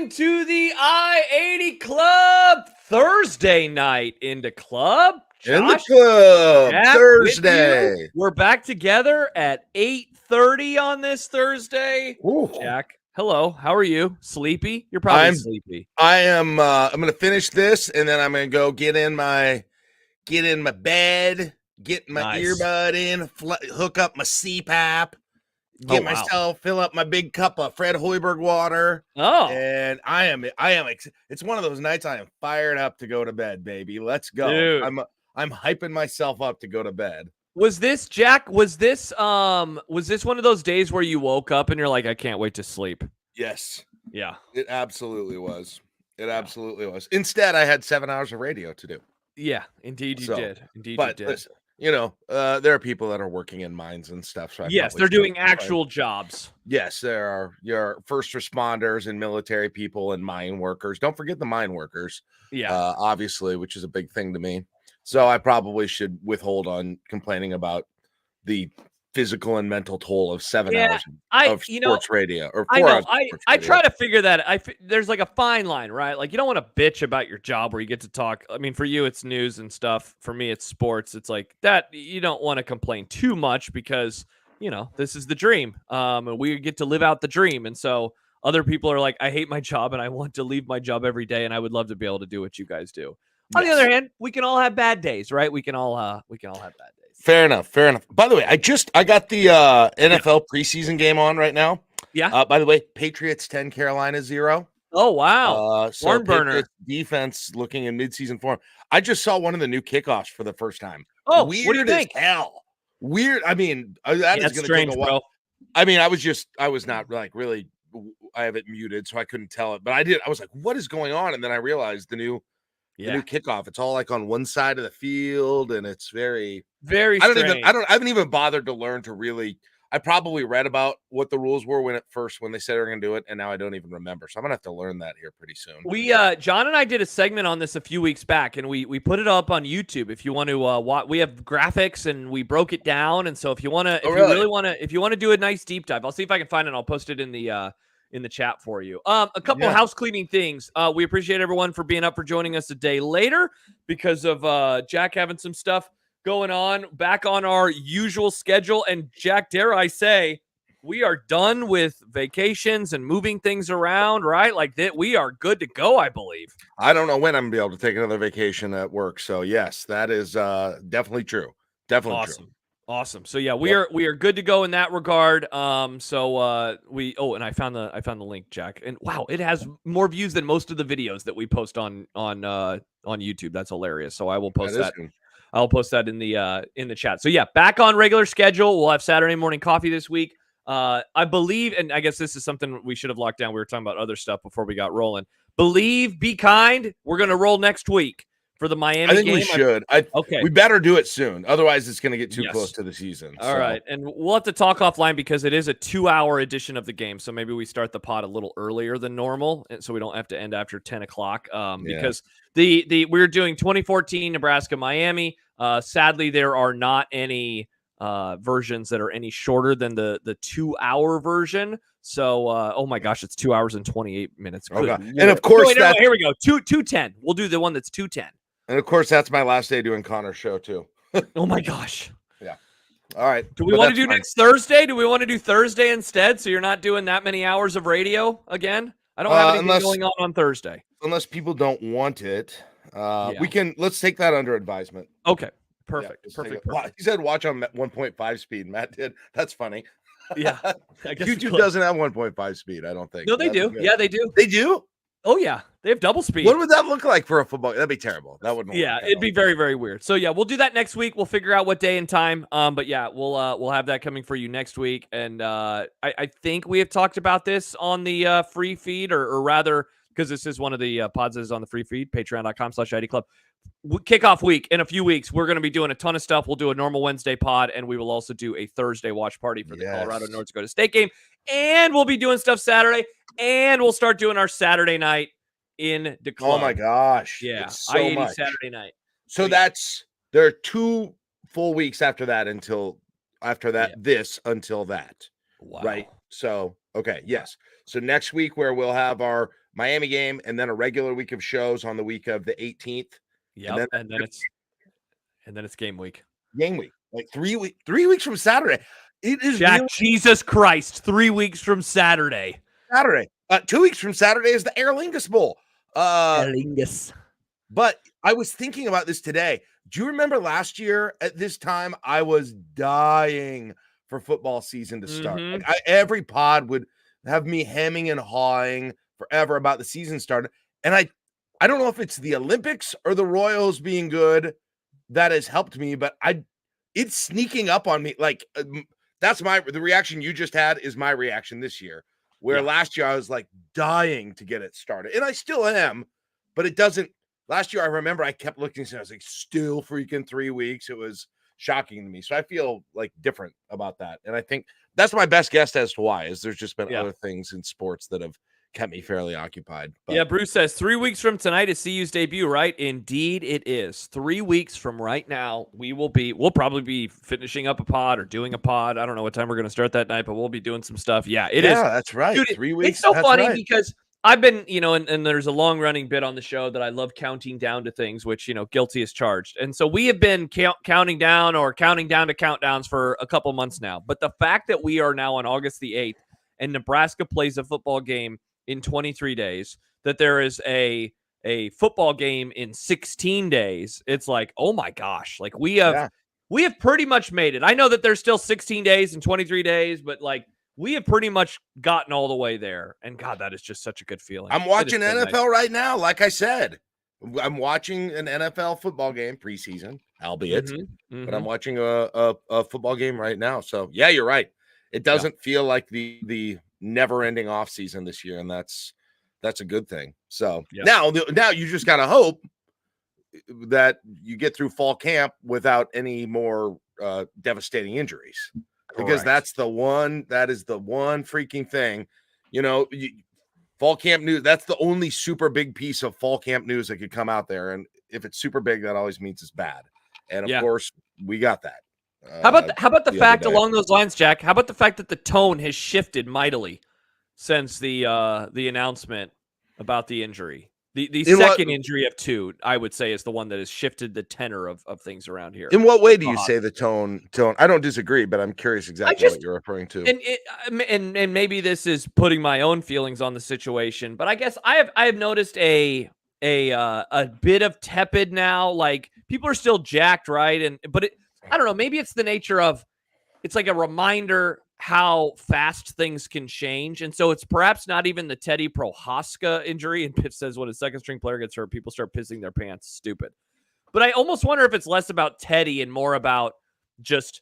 into the I-80 Club Thursday night into club. In the Josh, club Jack, Thursday. we're back together at 8:30 on this Thursday. Ooh. Jack, hello. How are you? Sleepy? You're probably sleepy. I am. I'm gonna finish this, and then I'm gonna go get in my bed, get my earbud in, hook up my CPAP, get myself fill up my big cup of Fred Hoiberg water. Oh, and I am. It's one of those nights I am fired up to go to bed, baby. Let's go. dude. I'm hyping myself up to go to bed. Was this, Jack? Was this one of those days where you woke up and you're like, I can't wait to sleep? Yes. Yeah. It absolutely was. It absolutely was. Instead, I had 7 hours of radio to do. Yeah, indeed you did. Indeed but you did. Listen, there are people that are working in mines and stuff. So yes, they're doing actual jobs. Yes, there are your first responders and military people and mine workers. Don't forget the mine workers. Yeah. Obviously, which is a big thing to me. So I probably should withhold on complaining about the physical and mental toll of 7 hours of sports radio or 4 hours. I try to figure that. There's like a fine line, right? Like you don't want to bitch about your job where you get to talk. I mean, for you, it's news and stuff. For me, it's sports. It's like that. You don't want to complain too much because, this is the dream. And we get to live out the dream. And so other people are like, I hate my job and I want to leave my job every day. And I would love to be able to do what you guys do. On the other hand, we can all have bad days, right? We can all have bad days. Fair enough. By the way, I got the NFL preseason game on right now. Yeah. By the way, Patriots 10, Carolina 0. Oh wow. So Patriots defense looking in midseason form. I just saw one of the new kickoffs for the first time. Oh, weird what do you think? Hell. Weird. I mean, that is going to take a while. Bro. I mean, I was not like really. I have it muted, so I couldn't tell it. But I was like, what is going on? And then I realized the new kickoff. It's all like on one side of the field, and it's very strange. I haven't even bothered to learn to really. I probably read about what the rules were when they said they were going to do it, and now I don't even remember. So I'm gonna have to learn that here pretty soon. We John and I did a segment on this a few weeks back, and we put it up on YouTube. If you want to watch, we have graphics and we broke it down. And so if you want to, if you want to do a nice deep dive, I'll see if I can find it. I'll post it in the chat for you. A couple of house cleaning things. We appreciate everyone for being up for joining us a day later because of Jack having some stuff going on back on our usual schedule. And Jack, dare I say, we are done with vacations and moving things around, right? Like that, we are good to go, I believe. I don't know when I'm gonna be able to take another vacation at work. So yes, that is definitely true. Definitely true. Awesome. So yeah, we are good to go in that regard. And I found the link, Jack. And wow, it has more views than most of the videos that we post on YouTube. That's hilarious. So I will post that. I'll post that in the chat. So yeah, back on regular schedule. We'll have Saturday morning coffee this week. I believe, and I guess this is something we should have locked down. We were talking about other stuff before we got rolling. Be kind. We're gonna roll next week for the Miami game. I think we should. Okay. We better do it soon. Otherwise, it's going to get too close to the season. All right. And we'll have to talk offline because it is a 2-hour edition of the game. So maybe we start the pod a little earlier than normal. And so we don't have to end after 10 o'clock because we're doing 2014 Nebraska, Miami. Sadly, there are not any versions that are any shorter than the 2-hour version. So, oh my gosh, it's 2 hours and 28 minutes. Okay. And of course, here we go. 2:10. We'll do the one that's 2:10. And of course, that's my last day doing Connor's show too. Oh my gosh. Yeah. All right. Do we want to do next Thursday? Do we want to do Thursday instead? So you're not doing that many hours of radio again? I don't have anything going on Thursday. Unless people don't want it. Let's take that under advisement. Okay. Perfect. Perfect. He said watch on 1.5 speed. Matt did. That's funny. Yeah. I guess YouTube doesn't have 1.5 speed, I don't think. No, they do. Yeah, they do. They do? Oh, yeah. They have double speed. What would that look like for a football? That'd be terrible. That wouldn't work. Yeah, it'd be very, very weird. So, yeah, we'll do that next week. We'll figure out what day and time. But, yeah, we'll have that coming for you next week. And I think we have talked about this on the free feed, or rather, because this is one of the pods that is on the free feed, patreon.com/ID Club. Kickoff week in a few weeks. We're going to be doing a ton of stuff. We'll do a normal Wednesday pod, and we will also do a Thursday watch party for the Colorado North Dakota State game. And we'll be doing stuff Saturday, and we'll start doing our Saturday night in the club. Oh my gosh. Yeah. So I-80 much. Saturday night. So there are 2 full weeks after that until that. Wow. Right. So, okay. Yes. So next week where we'll have our Miami game, and then a regular week of shows on the week of the 18th. Yeah, and then it's game week. Game week, like 3 weeks from Saturday. It is Jack, really Jesus Christ, 3 weeks from Saturday. 2 weeks from Saturday is the Aer Lingus Bowl. Aer Lingus. But I was thinking about this today. Do you remember last year at this time? I was dying for football season to start. Mm-hmm. Like every pod would have me hemming and hawing forever about the season starting. And I don't know if it's the Olympics or the Royals being good that has helped me, but it's sneaking up on me. Like that's the reaction you just had is my reaction this year. Where last year I was like dying to get it started, and I still am, but it doesn't. Last year I remember I kept looking, and I was like, still freaking 3 weeks. It was shocking to me, so I feel like different about that, and I think that's my best guess as to why. Is there's just been other things in sports that have kept me fairly occupied. But. Yeah, Bruce says 3 weeks from tonight is CU's debut, right? Indeed, it is. 3 weeks from right now, we'll probably be finishing up a pod or doing a pod. I don't know what time we're going to start that night, but we'll be doing some stuff. Yeah, it is. Yeah, that's right. Dude, 3 weeks. It's so funny because I've been, and there's a long running bit on the show that I love counting down to things, which, guilty as charged. And so we have been counting down to countdowns for a couple months now. But the fact that we are now on August the 8th and Nebraska plays a football game in 23 days, that there is a football game in 16 days, it's like, oh my gosh, like we have pretty much made it. I know that there's still 16 days and 23 days, but like we have pretty much gotten all the way there. And God, that is just such a good feeling. I'm watching NFL right now. Like I said, I'm watching an NFL football game preseason, albeit, but I'm watching a football game right now. So yeah, you're right. It doesn't feel like the never-ending off season this year, and that's a good thing. So now you just gotta hope that you get through fall camp without any more devastating injuries. Because that is the one freaking thing, fall camp news. That's the only super big piece of fall camp news that could come out there. And if it's super big, that always means it's bad. And of course, we got that. How about the fact along those lines, Jack? How about the fact that the tone has shifted mightily since the announcement about the injury? The second injury of two, I would say, is the one that has shifted the tenor of things around here. In what way do you say the tone? I don't disagree, but I'm curious exactly what you're referring to. And maybe this is putting my own feelings on the situation, but I guess I have noticed a bit of tepid now. Like people are still jacked, right? But I don't know. Maybe it's the nature of it's like a reminder how fast things can change. And so it's perhaps not even the Teddy Prohaska injury. And Pitt says when a second string player gets hurt, people start pissing their pants. Stupid. But I almost wonder if it's less about Teddy and more about just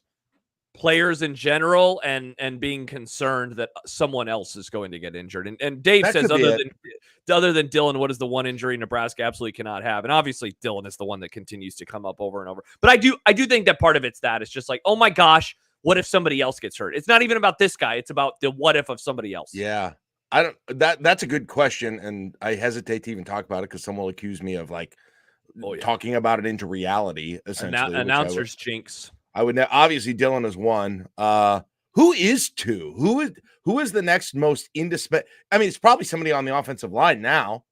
players in general and being concerned that someone else is going to get injured. And Dave that says other than Dylan, what is the one injury Nebraska absolutely cannot have? And obviously Dylan is the one that continues to come up over and over. But I do think that part of it's that. It's just like, oh my gosh, what if somebody else gets hurt? It's not even about this guy. It's about the what if of somebody else. Yeah. That's a good question. And I hesitate to even talk about it because someone will accuse me of like talking about it into reality, essentially. Announcers jinx. I would obviously Dylan is one. Who is two? Who is the next most indispensable? I mean, it's probably somebody on the offensive line now.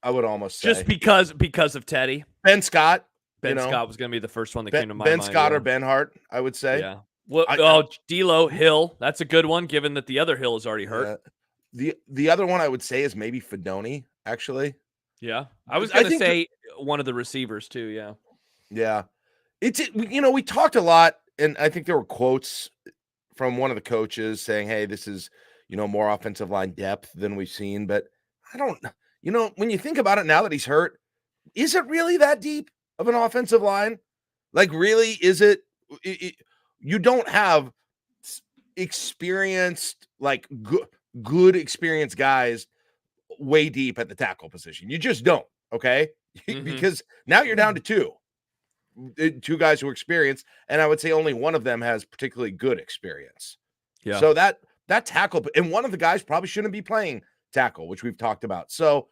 I would almost say just because of Teddy. Ben Scott. Scott was going to be the first one that came to my mind. Ben Scott or Ben Hart, I would say. Yeah. Well, D'Lo Hill. That's a good one, given that the other Hill is already hurt. The other one I would say is maybe Fedoni. Actually. Yeah, I was going to say one of the receivers too. Yeah. Yeah. We talked a lot, and I think there were quotes from one of the coaches saying, hey, this is, more offensive line depth than we've seen. But I don't, when you think about it now that he's hurt, is it really that deep of an offensive line? Like, really, is it you don't have experienced, like good experienced guys way deep at the tackle position. You just don't, okay? Because now you're down to two guys who are experienced, and I would say only one of them has particularly good experience. Yeah. So that tackle, and one of the guys probably shouldn't be playing tackle, which we've talked about. So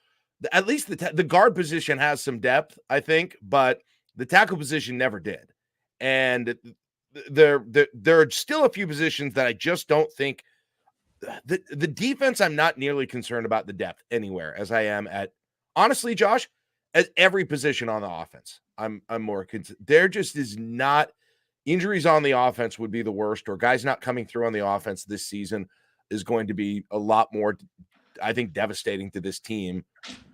at least the guard position has some depth, I think, but the tackle position never did. And there are still a few positions that I just don't think the defense, I'm not nearly concerned about the depth anywhere as I am at, honestly, Josh, at every position on the offense. I'm more concerned. There just is not injuries on the offense would be the worst, or guys not coming through on the offense this season is going to be a lot more, I think, devastating to this team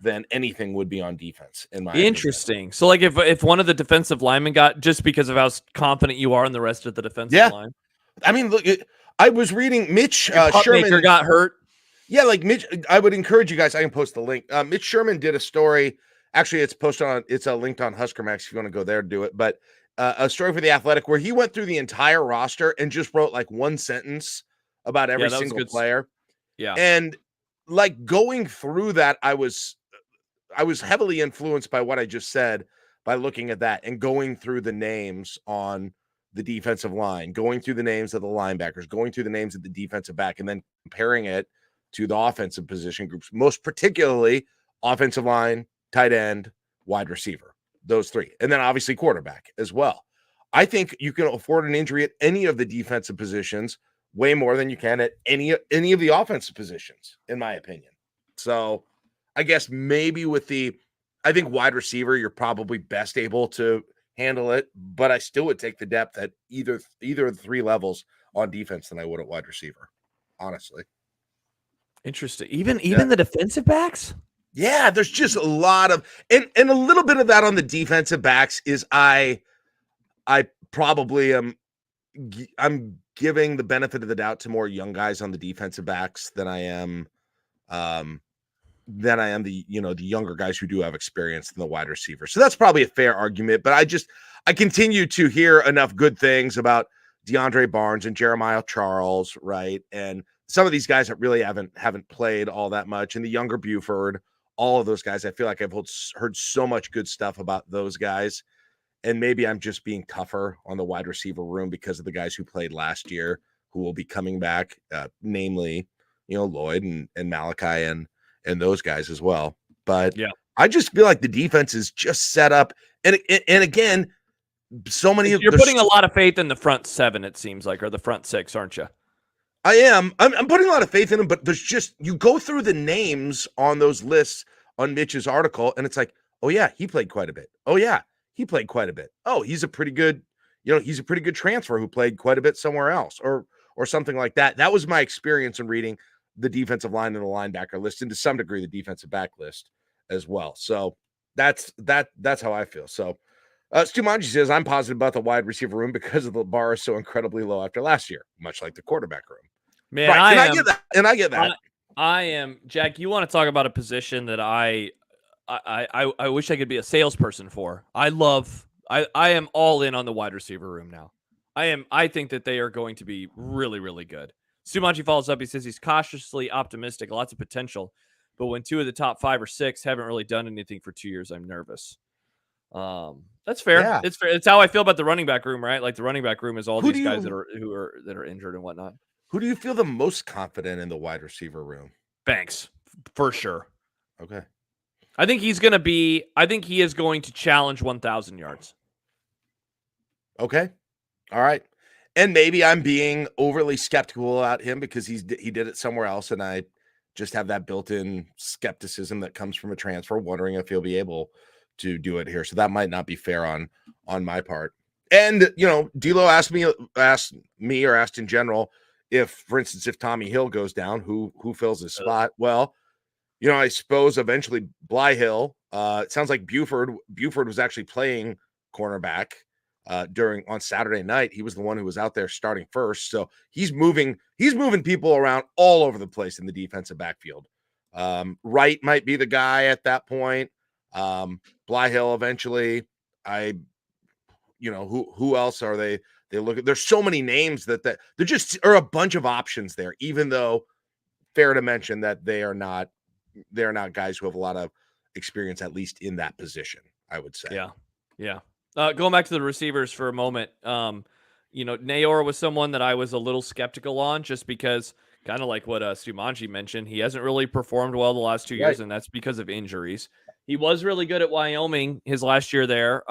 than anything would be on defense, in my Interesting. opinion. So, like, if one of the defensive linemen got, just because of how confident you are in the rest of the defensive line. I mean, look, I was reading Mitch Sherman got hurt. Yeah, like Mitch, I would encourage you guys. I can post the link. Mitch Sherman did a story. Actually, it's posted on. It's linked on Husker Max if you want to go there to do it. But a story for the Athletic where he went through the entire roster and just wrote like one sentence about every single player. Yeah, and like going through that, I was heavily influenced by what I just said by looking at that and going through the names on the defensive line, going through the names of the linebackers, going through the names of the defensive back, and then comparing it to the offensive position groups, most particularly offensive line, tight end, wide receiver, those three. And then obviously quarterback as well. I think you can afford an injury at any of the defensive positions way more than you can at any of the offensive positions, in my opinion. So I guess maybe I think wide receiver, you're probably best able to handle it, but I still would take the depth at either of the three levels on defense than I would at wide receiver, honestly. Interesting. Even the defensive backs? Yeah, there's just a lot of and a little bit of that on the defensive backs is I probably I'm giving the benefit of the doubt to more young guys on the defensive backs than I am the younger guys who do have experience than the wide receiver. So that's probably a fair argument, but I continue to hear enough good things about DeAndre Barnes and Jeremiah Charles, right? And some of these guys that really haven't played all that much, and the younger Buford, all of those guys. I feel like I've heard so much good stuff about those guys. And maybe I'm just being tougher on the wide receiver room because of the guys who played last year who will be coming back, namely, Lloyd and Malachi and those guys as well. But yeah, I just feel like the defense is just set up. And again, so many of you're putting a lot of faith in the front seven, it seems like, or the front six, aren't you? I am. I'm putting a lot of faith in them, but there's just, you go through the names on those lists on Mitch's article, and it's like, oh yeah, he played quite a bit. Oh yeah, he played quite a bit. Oh, he's a pretty good transfer who played quite a bit somewhere else, or something like that. That was my experience in reading the defensive line and the linebacker list, and to some degree the defensive back list as well. So that's how I feel. So Stu Manji says, I'm positive about the wide receiver room because of the bar is so incredibly low after last year, much like the quarterback room. Man, right. I get that. I am, Jack, you want to talk about a position that I wish I could be a salesperson for. I am all in on the wide receiver room now. I think that they are going to be really, really good. Sumanji follows up. He says he's cautiously optimistic, lots of potential. But when two of the top 5 or 6 haven't really done anything for 2 years, I'm nervous. That's fair. Yeah. It's fair. It's how I feel about the running back room, right? Like the running back room is all these guys that are injured and whatnot. Who do you feel the most confident in the wide receiver room? Banks, for sure. Okay. I think he is going to challenge 1,000 yards. Okay. All right. And maybe I'm being overly skeptical about him because he did it somewhere else, and I just have that built-in skepticism that comes from a transfer, wondering if he'll be able to do it here. So that might not be fair on my part. And D'Lo asked in general if, for instance, if Tommy Hill goes down, who fills his spot? Well, I suppose eventually Blyhill. It sounds like Buford was actually playing cornerback on Saturday night. He was the one who was out there starting first. So he's moving people around all over the place in the defensive backfield. Wright might be the guy at that point. Blyhill eventually. Who else are they look at? There's so many names that there just are a bunch of options there, even though fair to mention that they're not guys who have a lot of experience, at least in that position, I would say. Yeah. Going back to the receivers for a moment, Nayor was someone that I was a little skeptical on, just because, kind of like what Sumanji mentioned, he hasn't really performed well the last 2 years, and that's because of injuries. He was really good at Wyoming his last year there.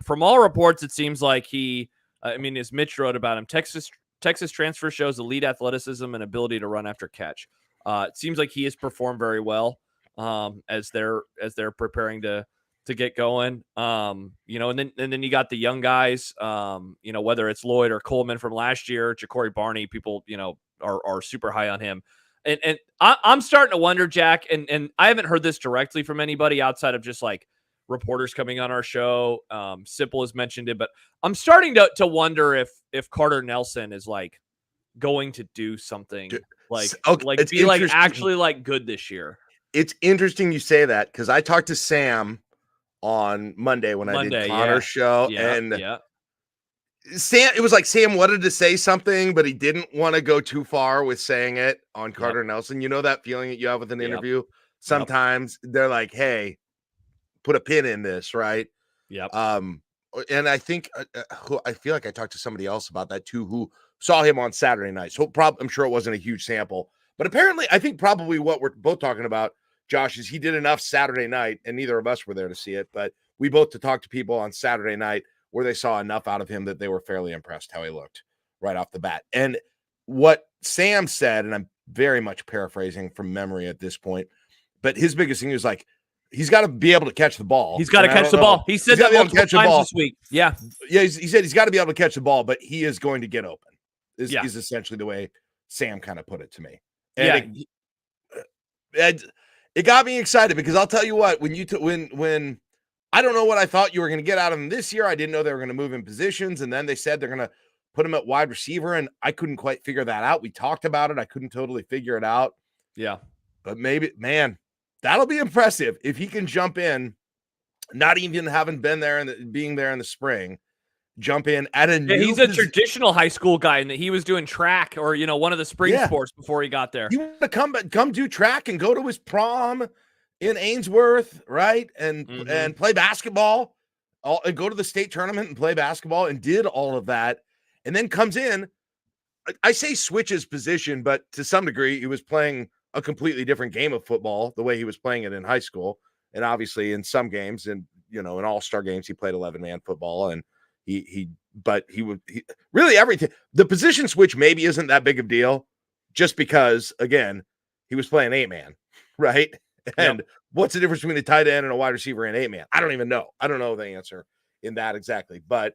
From all reports, it seems like as Mitch wrote about him, Texas Texas transfer shows elite athleticism and ability to run after catch. It seems like he has performed very well as they're preparing to get going. And then you got the young guys, whether it's Lloyd or Coleman from last year, Ja'Cory Barney, people, are super high on him. And I'm starting to wonder, Jack, and I haven't heard this directly from anybody outside of just like reporters coming on our show. Sipple has mentioned it, but I'm starting to wonder if Carter Nelson is like going to do something actually like good this year. It's interesting you say that because I talked to Sam on Monday when I did Connor's show, and Sam, it was like Sam wanted to say something, but he didn't want to go too far with saying it on Carter Nelson. You know that feeling that you have with an interview? Sometimes they're like, hey, put a pin in this, right? Yep. And I think I feel like I talked to somebody else about that too, who saw him on Saturday night. So I'm sure it wasn't a huge sample, but apparently I think probably what we're both talking about, Josh, is he did enough Saturday night, and neither of us were there to see it, but we both to talk to people on Saturday night where they saw enough out of him that they were fairly impressed how he looked right off the bat. And what Sam said, and I'm very much paraphrasing from memory at this point, but his biggest thing was like, he's got to be able to catch the ball. He's got to catch the ball. He said that multiple times this week. Yeah. Yeah, he said he's got to be able to catch the ball, but he is going to get open, is essentially the way Sam kind of put it to me. And it got me excited because I'll tell you what, when I don't know what I thought you were going to get out of him this year. I didn't know they were going to move in positions. And then they said they're going to put him at wide receiver. And I couldn't quite figure that out. We talked about it. I couldn't totally figure it out. Yeah. But maybe, man, that'll be impressive if he can jump in, not even having been there and being there in the spring, jump in at a new he's a traditional high school guy and that he was doing track or, one of the spring sports before he got there. You want to come do track and go to his prom in Ainsworth, right? And play basketball, and go to the state tournament and play basketball, and did all of that, and then comes in. I say switches position, but to some degree, he was playing a completely different game of football the way he was playing it in high school, and obviously in some games, and in all-star games, he played 11-man football, and he really everything. The position switch maybe isn't that big of a deal, just because again, he was playing 8-man, right? And what's the difference between a tight end and a wide receiver and 8-man? I don't even know. I don't know the answer in that exactly. But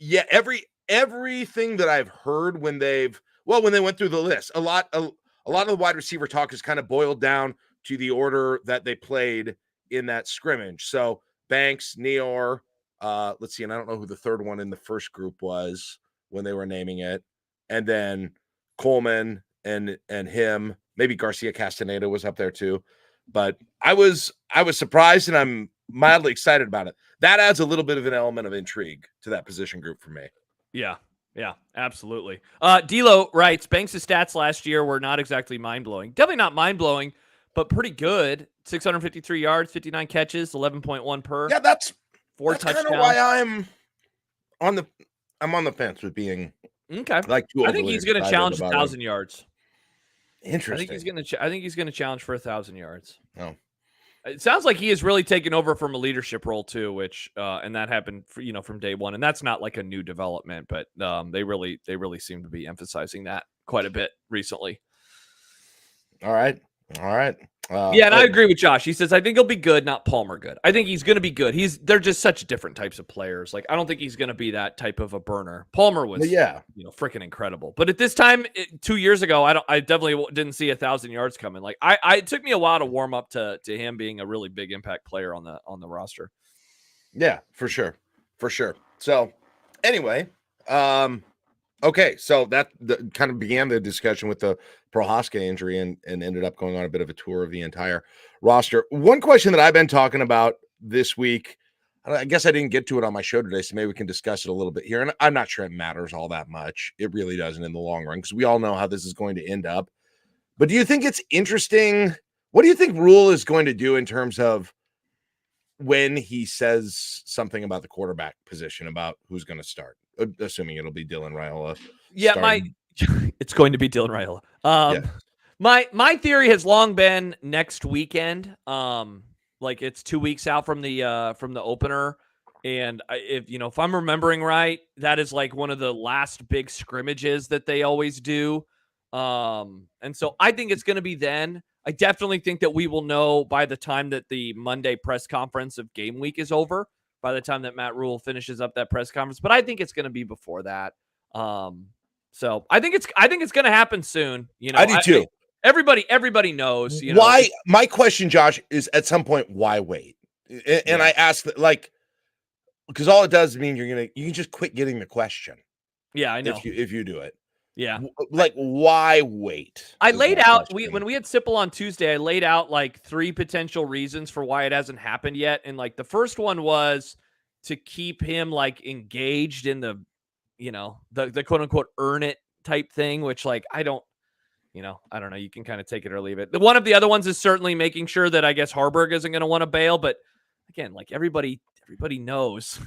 yeah, everything that I've heard when they went through the list, a lot of the wide receiver talk is kind of boiled down to the order that they played in that scrimmage. So Banks, Neor, let's see, and I don't know who the third one in the first group was when they were naming it, and then Coleman and him. Maybe Garcia Castaneda was up there too, but I was surprised, and I'm mildly excited about it. That adds a little bit of an element of intrigue to that position group for me. Yeah, absolutely. D'Lo writes, Banks' stats last year were not exactly mind-blowing. Definitely not mind-blowing, but pretty good. 653 yards, 59 catches, 11.1 per. Yeah, that's 4 touchdowns. Kind of why I'm on the fence with being okay. Like I think he's going to challenge 1,000 yards. Interesting. I think he's going to challenge for 1,000 yards. Oh, it sounds like he has really taken over from a leadership role too, which and that happened from day one. And that's not like a new development, but they really seem to be emphasizing that quite a bit recently. All right. And I agree with Josh. He says, I think he'll be good, not Palmer good. I think he's going to be good. They're just such different types of players. Like, I don't think he's going to be that type of a burner. Palmer was, freaking incredible. But at this time, 2 years ago, I definitely didn't see 1,000 yards coming. Like, it took me a while to warm up to him being a really big impact player on the roster. Yeah, for sure. So, anyway, okay, so that kind of began the discussion with the Prohaska injury and ended up going on a bit of a tour of the entire roster. One question that I've been talking about this week, I guess I didn't get to it on my show today, so maybe we can discuss it a little bit here. And I'm not sure it matters all that much. It really doesn't in the long run because we all know how this is going to end up. But do you think it's interesting? What do you think Rule is going to do in terms of when he says something about the quarterback position, about who's going to start? Assuming it'll be Dylan Raiola. Yeah, it's going to be Dylan Raiola. My theory has long been next weekend. Like it's 2 weeks out from the opener. And if I'm remembering right, that is like one of the last big scrimmages that they always do. And so I think it's going to be then. I definitely think that we will know by the time that the Monday press conference of game week is over, by the time that Matt Rule finishes up that press conference. But I think it's going to be before that. So I think it's going to happen soon. I do too. Everybody knows. Why? My question, Josh, is at some point, why wait? And I ask that, like, because all it does mean you can just quit getting the question. Yeah, I know. If you do it. Yeah. Like, why wait? I laid out, when we had Sipple on Tuesday, I laid out like 3 potential reasons for why it hasn't happened yet. And like the first one was to keep him like engaged in the quote unquote earn it type thing, which like, I don't know. You can kind of take it or leave it. One of the other ones is certainly making sure that I guess Harburg isn't going to want to bail. But again, like everybody knows.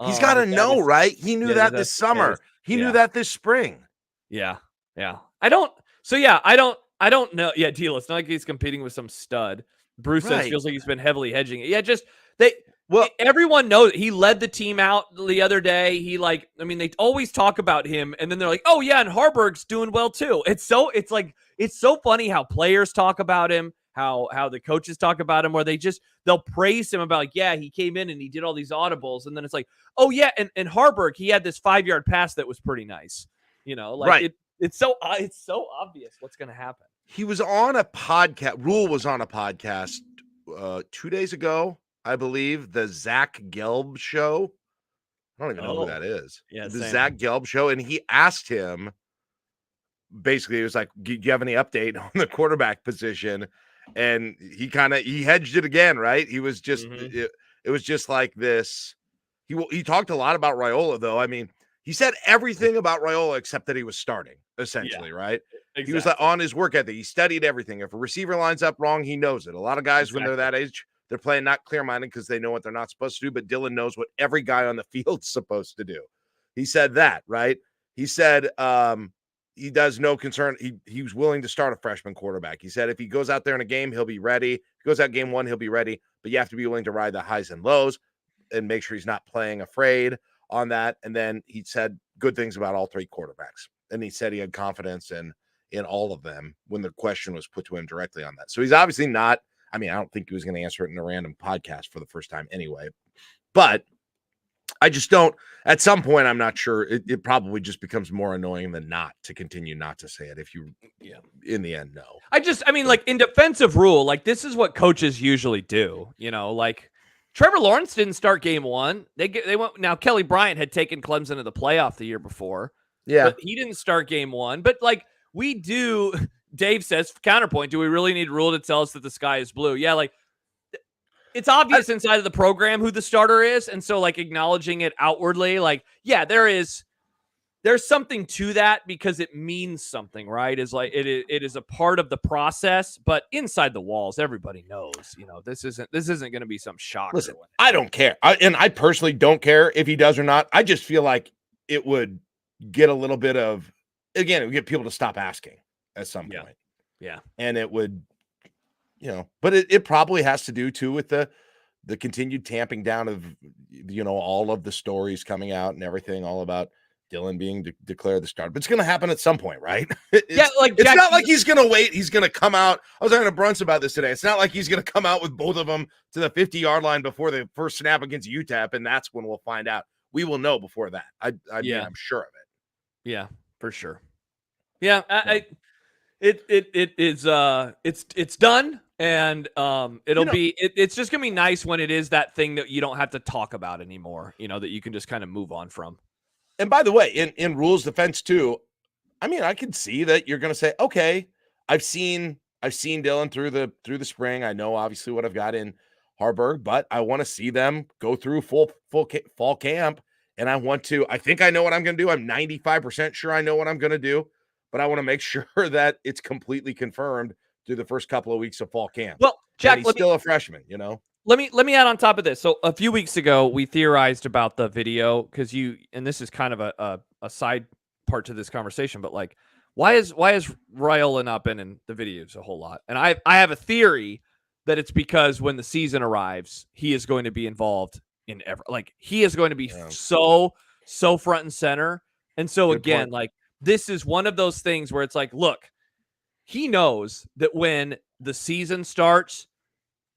He's got to know, right? He knew that this summer. He knew that this spring. Yeah. I don't know. Yeah, deal. It's not like he's competing with some stud. Bruce says feels like he's been heavily hedging it. Yeah, everyone knows he led the team out the other day. They always talk about him, and then they're like, oh yeah, and Harburg's doing well too. It's so funny how players talk about him, how the coaches talk about him, where they'll praise him about like, yeah, he came in and he did all these audibles, and then it's like, oh yeah, and Harburg, he had this 5-yard pass that was pretty nice. It's so obvious what's going to happen. He was on a podcast. Rule was on a podcast 2 days ago, I believe, the Zach Gelb show. I don't even know who that is. Yeah, the Zach Gelb show, and he asked him. Basically, it was like, "Do you have any update on the quarterback position?" And he hedged it again, right? He was just it was just like this. He talked a lot about Raiola, though. I mean, he said everything about Raiola except that he was starting, essentially, right? Exactly. He was on his work ethic. He studied everything. If a receiver lines up wrong, he knows it. A lot of guys, when they're that age, they're playing not clear-minded because they know what they're not supposed to do, but Dylan knows what every guy on the field's supposed to do. He said that, right? He said he does no concern. He was willing to start a freshman quarterback. He said if he goes out there in a game, he'll be ready. If he goes out game 1, he'll be ready, but you have to be willing to ride the highs and lows and make sure he's not playing afraid on that. And then he said good things about all 3 quarterbacks. And he said he had confidence in all of them when the question was put to him directly on that. So he's obviously not, I don't think he was going to answer it in a random podcast for the first time anyway, but I just don't, at some point, I'm not sure. It probably just becomes more annoying than not to continue not to say it if you, in the end, no. Like in defensive Rule, like this is what coaches usually do, like Trevor Lawrence didn't start game 1. They went. Now Kelly Bryant had taken Clemson to the playoff the year before. Yeah, but he didn't start game 1. But like we do, Dave says counterpoint. Do we really need Rule to tell us that the sky is blue? Yeah, like it's obvious inside of the program who the starter is, and so like acknowledging it outwardly, like there's something to that because it means something, right? Is like it is a part of the process, but inside the walls, everybody knows, this isn't going to be some shock. Listen, I don't care. I personally don't care if he does or not. I just feel like it would get a little bit of, again, it would get people to stop asking at some point. Yeah. And it would, but it probably has to do too with the continued tamping down of, all of the stories coming out and everything, all about Dylan being declared the starter. But it's going to happen at some point, right? It's not like he's going to wait. He's going to come out. I was having a brunch about this today. It's not like he's going to come out with both of them to the 50-yard line before the first snap against UTEP, and that's when we'll find out. We will know before that. I'm sure of it. Yeah, for sure. Yeah, it's done, and it'll be. It's just gonna be nice when it is that thing that you don't have to talk about anymore. That you can just kind of move on from. And by the way, in Rule's defense too, I can see that you're going to say, okay, I've seen Dylan through the spring. I know obviously what I've got in Harburg, but I want to see them go through full fall camp, and I think I know what I'm going to do. I'm 95% sure I know what I'm going to do, but I want to make sure that it's completely confirmed through the first couple of weeks of fall camp. Well, Jack, he's still a freshman, Let me add on top of this. So a few weeks ago, we theorized about the video because and this is kind of a side part to this conversation, but like, why is Raiola not been in the videos a whole lot? And I have a theory that it's because when the season arrives, he is going to be involved he is going to be so front and center. And so Good again, point. like this is one of those things where it's like, look, he knows that when the season starts,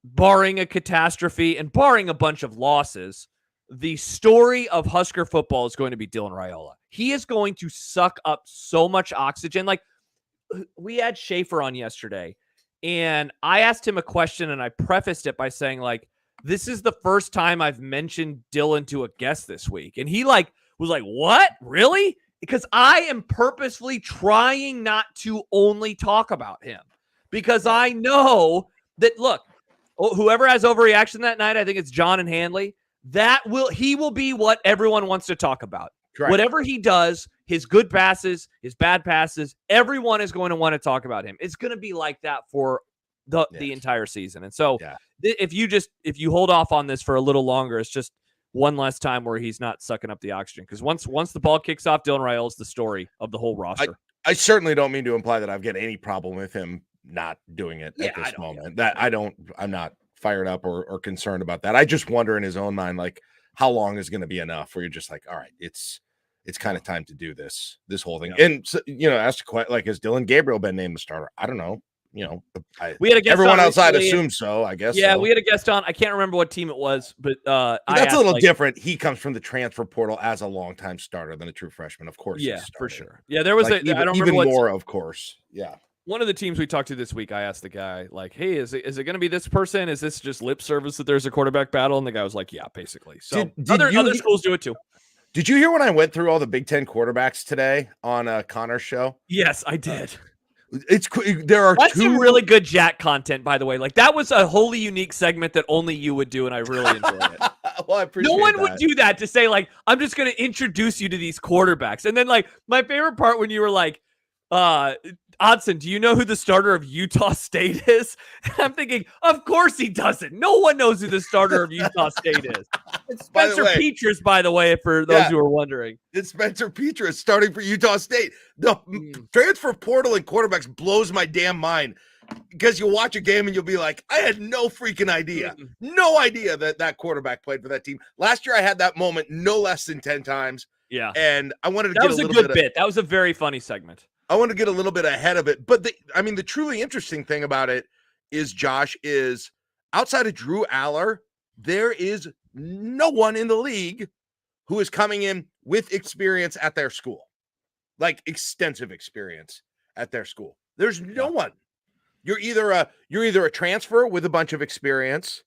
barring a catastrophe and barring a bunch of losses, the story of Husker football is going to be Dylan Raiola. He is going to suck up so much oxygen. Like, we had Schaefer on yesterday, and I asked him a question, and I prefaced it by saying, like, this is the first time I've mentioned Dylan to a guest this week. And he was like, what? Really? Because I am purposefully trying not to only talk about him, because I know that, look, whoever has overreaction that night, I think it's John and Handley, he will be what everyone wants to talk about. Correct. Whatever he does, his good passes, his bad passes, everyone is going to want to talk about him. It's going to be like that for the entire season. And so if you hold off on this for a little longer, it's just one less time where he's not sucking up the oxygen. Because once the ball kicks off, Dylan Raiola is the story of the whole roster. I certainly don't mean to imply that I've got any problem with him not doing it at this moment. I'm not fired up or concerned about that. I just wonder in his own mind, like, how long is going to be enough where you're just like, all right, it's kind of time to do this whole thing. And so, ask a question like, has Dylan Gabriel been named the starter? I don't know. We had a guest everyone outside assumes so, I guess. Yeah, so. We had a guest on. I can't remember what team it was, but that's a little different. He comes from the transfer portal as a longtime starter than a true freshman, of course. Yeah, for sure. Yeah, there was I don't remember even more, of course. Yeah. One of the teams we talked to this week, I asked the guy, like, hey, is it going to be this person? Is this just lip service that there's a quarterback battle? And the guy was like, yeah, basically. So other schools do it too. Did you hear when I went through all the Big Ten quarterbacks today on Connor's show? Yes, I did. That's some really good Jack content, by the way. Like, that was a wholly unique segment that only you would do, and I really enjoyed it. Well, I appreciate No one that. would do that, to say, like, I'm just going to introduce you to these quarterbacks. And then, like, my favorite part when you were like, Odson, do you know who the starter of Utah State is? And I'm thinking, of course he doesn't. No one knows who the starter of Utah State is. It's Spencer Petras, by the way, for those who are wondering. It's Spencer Petras starting for Utah State. The transfer portal and quarterbacks blows my damn mind, because you'll watch a game and you'll be like, I had no freaking idea. No idea that quarterback played for that team. Last year I had that moment no less than 10 times. Yeah. And I wanted to get a little bit. That was a good bit. That was a very funny segment. I want to get a little bit ahead of it. But the truly interesting thing about it is, Josh, is outside of Drew Aller, there is no one in the league who is coming in with experience at their school, like extensive experience at their school. There's no one. You're either a transfer with a bunch of experience,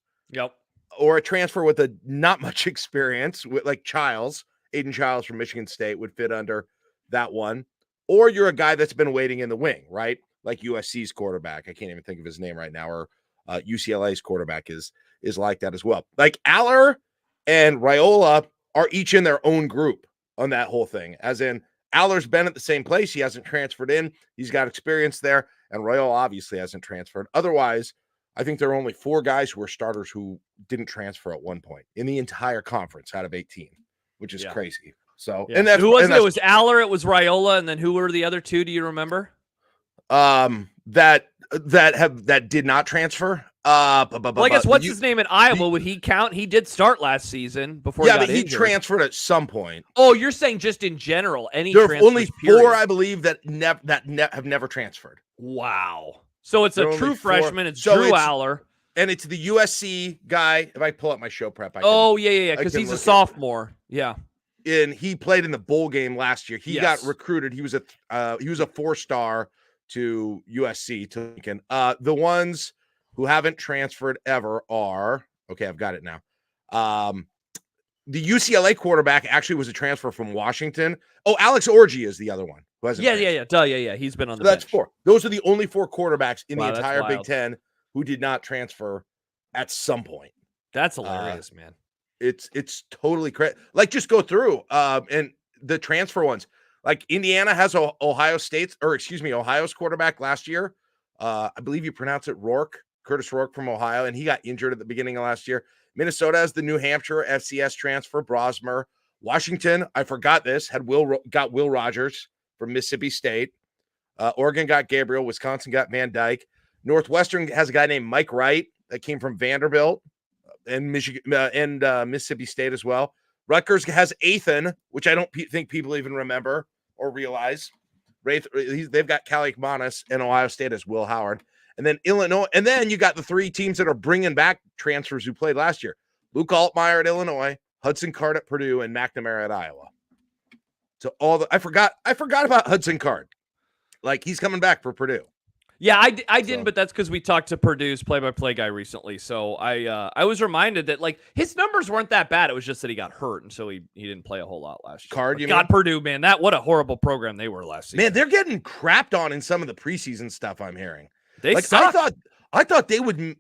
or a transfer with a not much experience, with like Aiden Childs from Michigan State would fit under that one. Or you're a guy that's been waiting in the wing, right? Like USC's quarterback. I can't even think of his name right now. Or UCLA's quarterback is like that as well. Like Aller and Raiola are each in their own group on that whole thing. As in, Aller's been at the same place. He hasn't transferred in. He's got experience there. And Raiola obviously hasn't transferred. Otherwise, I think there are only 4 guys who are starters who didn't transfer at one point in the entire conference out of 18, which is crazy. So, and that's who was it? It was Aller, it was Raiola, and then who were the other 2? Do you remember? That did not transfer. Well, I guess what's his name in Iowa? Would he count? He did start last season before. Yeah, but he transferred at some point. Oh, you're saying just in general? There are only 4, I believe, that have never transferred. Wow. So it's a true freshman. It's Drew Aller. And it's the USC guy. If I pull up my show prep, yeah, because he's a sophomore. Yeah. And he played in the bowl game last year. He got recruited. He was a 4-star to USC to Lincoln. The ones who haven't transferred ever are, okay, I've got it now. The UCLA quarterback actually was a transfer from Washington. Oh, Alex Orji is the other one. Who hasn't Yeah. He's been on the bench. That's 4. Those are the only 4 quarterbacks in the entire Big Ten who did not transfer at some point. That's hilarious, man. It's totally crazy. Like, just go through and the transfer ones. Like, Indiana has Ohio's quarterback last year. I believe you pronounce it Curtis Rourke from Ohio, and he got injured at the beginning of last year. Minnesota has the New Hampshire FCS transfer, Brosmer. Washington, I forgot this, got Will Rogers from Mississippi State. Oregon got Gabriel. Wisconsin got Van Dyke. Northwestern has a guy named Mike Wright that came from Vanderbilt. and Michigan and Mississippi State as well. Rutgers has Athan, which I don't think people even remember or realize. They've got Cali Manis, and Ohio State has Will Howard. And then Illinois. And then you got the 3 teams that are bringing back transfers who played last year. Luke Altmaier at Illinois, Hudson Card at Purdue, and McNamara at Iowa. So I forgot about Hudson Card. Like, he's coming back for Purdue. Yeah, I didn't, but that's because we talked to Purdue's play-by-play guy recently. So I was reminded that, like, his numbers weren't that bad. It was just that he got hurt, and so he didn't play a whole lot last year. Card, you mean? Purdue, man, what a horrible program they were last season. Man, they're getting crapped on in some of the preseason stuff I'm hearing. They suck. I thought they would.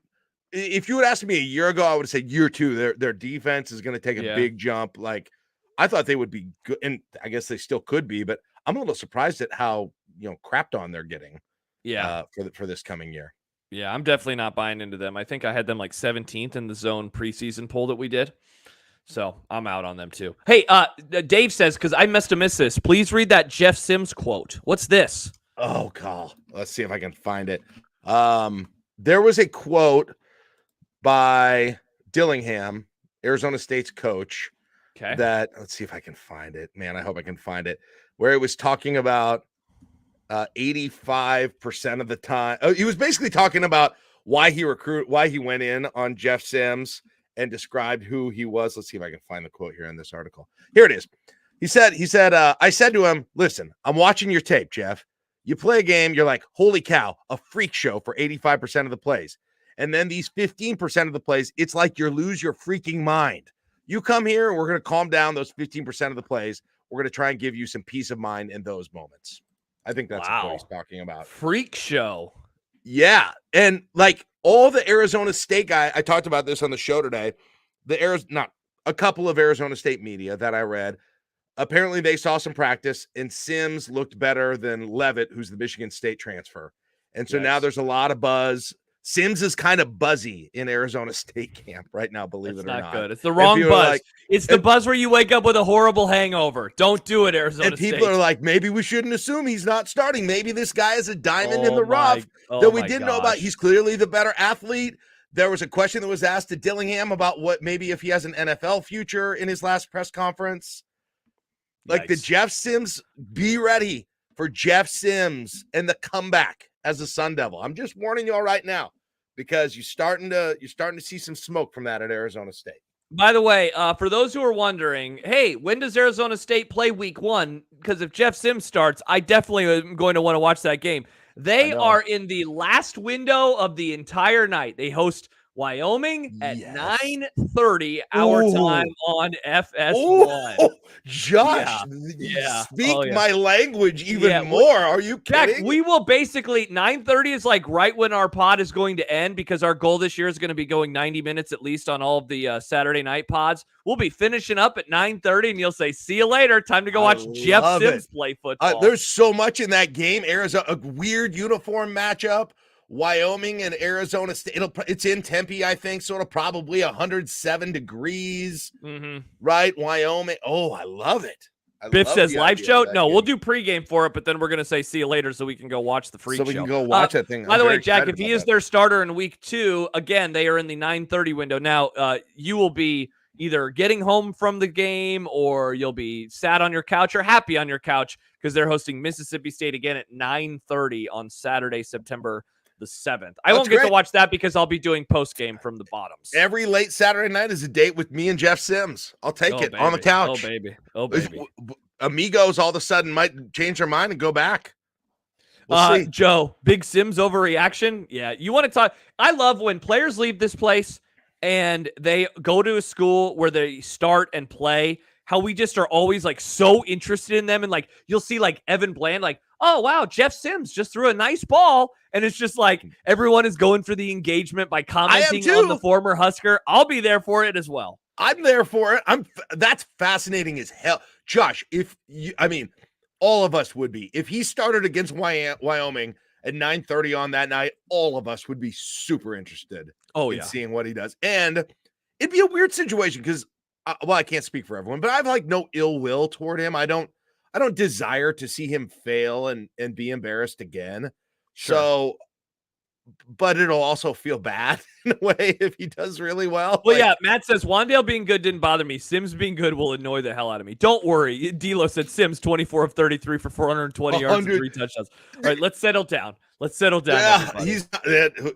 If you would ask me a year ago, I would have said year 2, their defense is going to take a big jump. Like, I thought they would be good, and I guess they still could be, but I'm a little surprised at how crapped on they're getting. Yeah, for this coming year. Yeah, I'm definitely not buying into them. I think I had them like 17th in the zone preseason poll that we did. So I'm out on them too. Hey, Dave says, because I must have missed this, please read that Jeff Sims quote. What's this? Oh, Carl. Let's see if I can find it. There was a quote by Dillingham, Arizona State's coach, that, let's see if I can find it. Man, I hope I can find it, where it was talking about 85% of the time. He was basically talking about why he went in on Jeff Sims and described who he was. Let's see if I can find the quote here in this article. Here it is. He said, I said to him, listen, I'm watching your tape, Jeff. You play a game, you're like, holy cow, a freak show for 85% of the plays. And then these 15% of the plays, it's like you lose your freaking mind. You come here and we're going to calm down those 15% of the plays. We're going to try and give you some peace of mind in those moments. I think that's what he's talking about. Freak show. Yeah. And like all the Arizona State guy, I talked about this on the show today. A couple of Arizona State media that I read, apparently they saw some practice and Sims looked better than Levitt, who's the Michigan State transfer. And so now there's a lot of buzz. Sims is kind of buzzy in Arizona State camp right now, believe it or not. It's not good. It's the wrong buzz. It's the buzz where you wake up with a horrible hangover. Don't do it, Arizona State. And people are like, maybe we shouldn't assume he's not starting. Maybe this guy is a diamond in the rough that we didn't know about. He's clearly the better athlete. There was a question that was asked to Dillingham about what maybe if he has an NFL future in his last press conference. Like the Jeff Sims, be ready for Jeff Sims and the comeback as a Sun Devil. I'm just warning you all right now because you're starting to see some smoke from that at Arizona State. By the way, for those who are wondering, hey, when does Arizona State play week 1? Because if Jeff Sims starts, I definitely am going to want to watch that game. They are in the last window of the entire night. They host Wyoming at 9:30 our time on FS1. Josh, speak my language even more. Are you kidding? Jack, we will basically 9:30 is like right when our pod is going to end because our goal this year is going to be going 90 minutes at least on all of the Saturday night pods. We'll be finishing up at 9:30 and you'll say, see you later. Time to go watch Jeff Sims play football. There's so much in that game. Arizona, a weird uniform matchup. Wyoming and Arizona State. It's in Tempe, I think, so it'll probably 107 degrees, right? Wyoming. Oh, I love it. Biff says live show. No, we'll do pregame for it, but then we're going to say see you later so we can go watch the freak show. So we can go watch that thing. By the way, Jack, if he is their starter in week 2, again, they are in the 9:30 window. Now, you will be either getting home from the game or you'll be sat on your couch or happy on your couch because they're hosting Mississippi State again at 9:30 on Saturday, September the 7th. I won't get to watch that because I'll be doing post game from the bottoms. Every late Saturday night is a date with me and Jeff Sims. I'll take it on the couch. Oh baby. Amigos all of a sudden might change their mind and go back. We'll see. Joe, big Sims overreaction. Yeah, you want to talk? I love when players leave this place and they go to a school where they start and play. How we just are always like so interested in them, and like you'll see like Evan Bland, like, oh wow, Jeff Sims just threw a nice ball, and it's just like everyone is going for the engagement by commenting on the former Husker. I'll be there for it as well. I'm there for it. That's fascinating as hell, Josh. All of us would be if he started against Wyoming at 9:30 on that night. All of us would be super interested. In seeing what he does, and it'd be a weird situation because. I can't speak for everyone, but I have like no ill will toward him. I don't desire to see him fail and be embarrassed again. Sure. So but it'll also feel bad in a way if he does really well. Well, yeah, Matt says Wandale being good didn't bother me. Sims being good will annoy the hell out of me. Don't worry. D'Lo said Sims 24 of 33 for 420 yards and 3 touchdowns. All right, let's settle down. Yeah, everybody.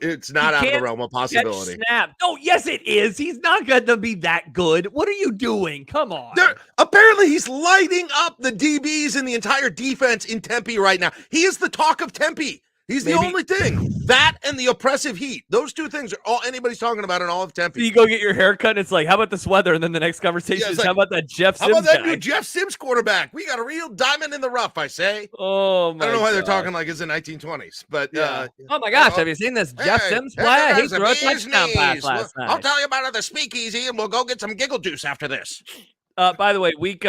It's not out of the realm of possibility. Snap. Oh, yes, it is. He's not going to be that good. What are you doing? Come on. Apparently, he's lighting up the DBs and the entire defense in Tempe right now. He is the talk of Tempe. He's the only thing. That and the oppressive heat. Those two things are all anybody's talking about in all of Tempe. So you go get your haircut, and it's like, how about this weather? And then the next conversation is, how about that Jeff Sims? How about that new Jeff Sims quarterback? We got a real diamond in the rough, I say. Oh, my I don't know why they're talking like it's the 1920s, but oh my gosh, have you seen this Jeff Sims play? He threw a touchdown pass last night. I'll tell you about the speakeasy, and we'll go get some giggle juice after this. By the way, week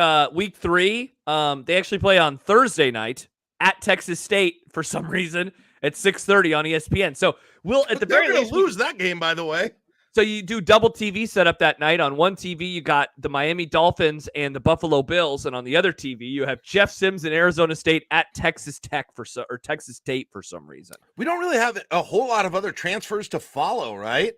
3, they actually play on Thursday night at Texas State for some reason at 6:30 on ESPN. So we'll at the very least lose that game, by the way. So you do double TV setup that night. On one TV, you got the Miami Dolphins and the Buffalo Bills, and on the other TV, you have Jeff Sims and Arizona State at Texas Tech or Texas State for some reason. We don't really have a whole lot of other transfers to follow, right?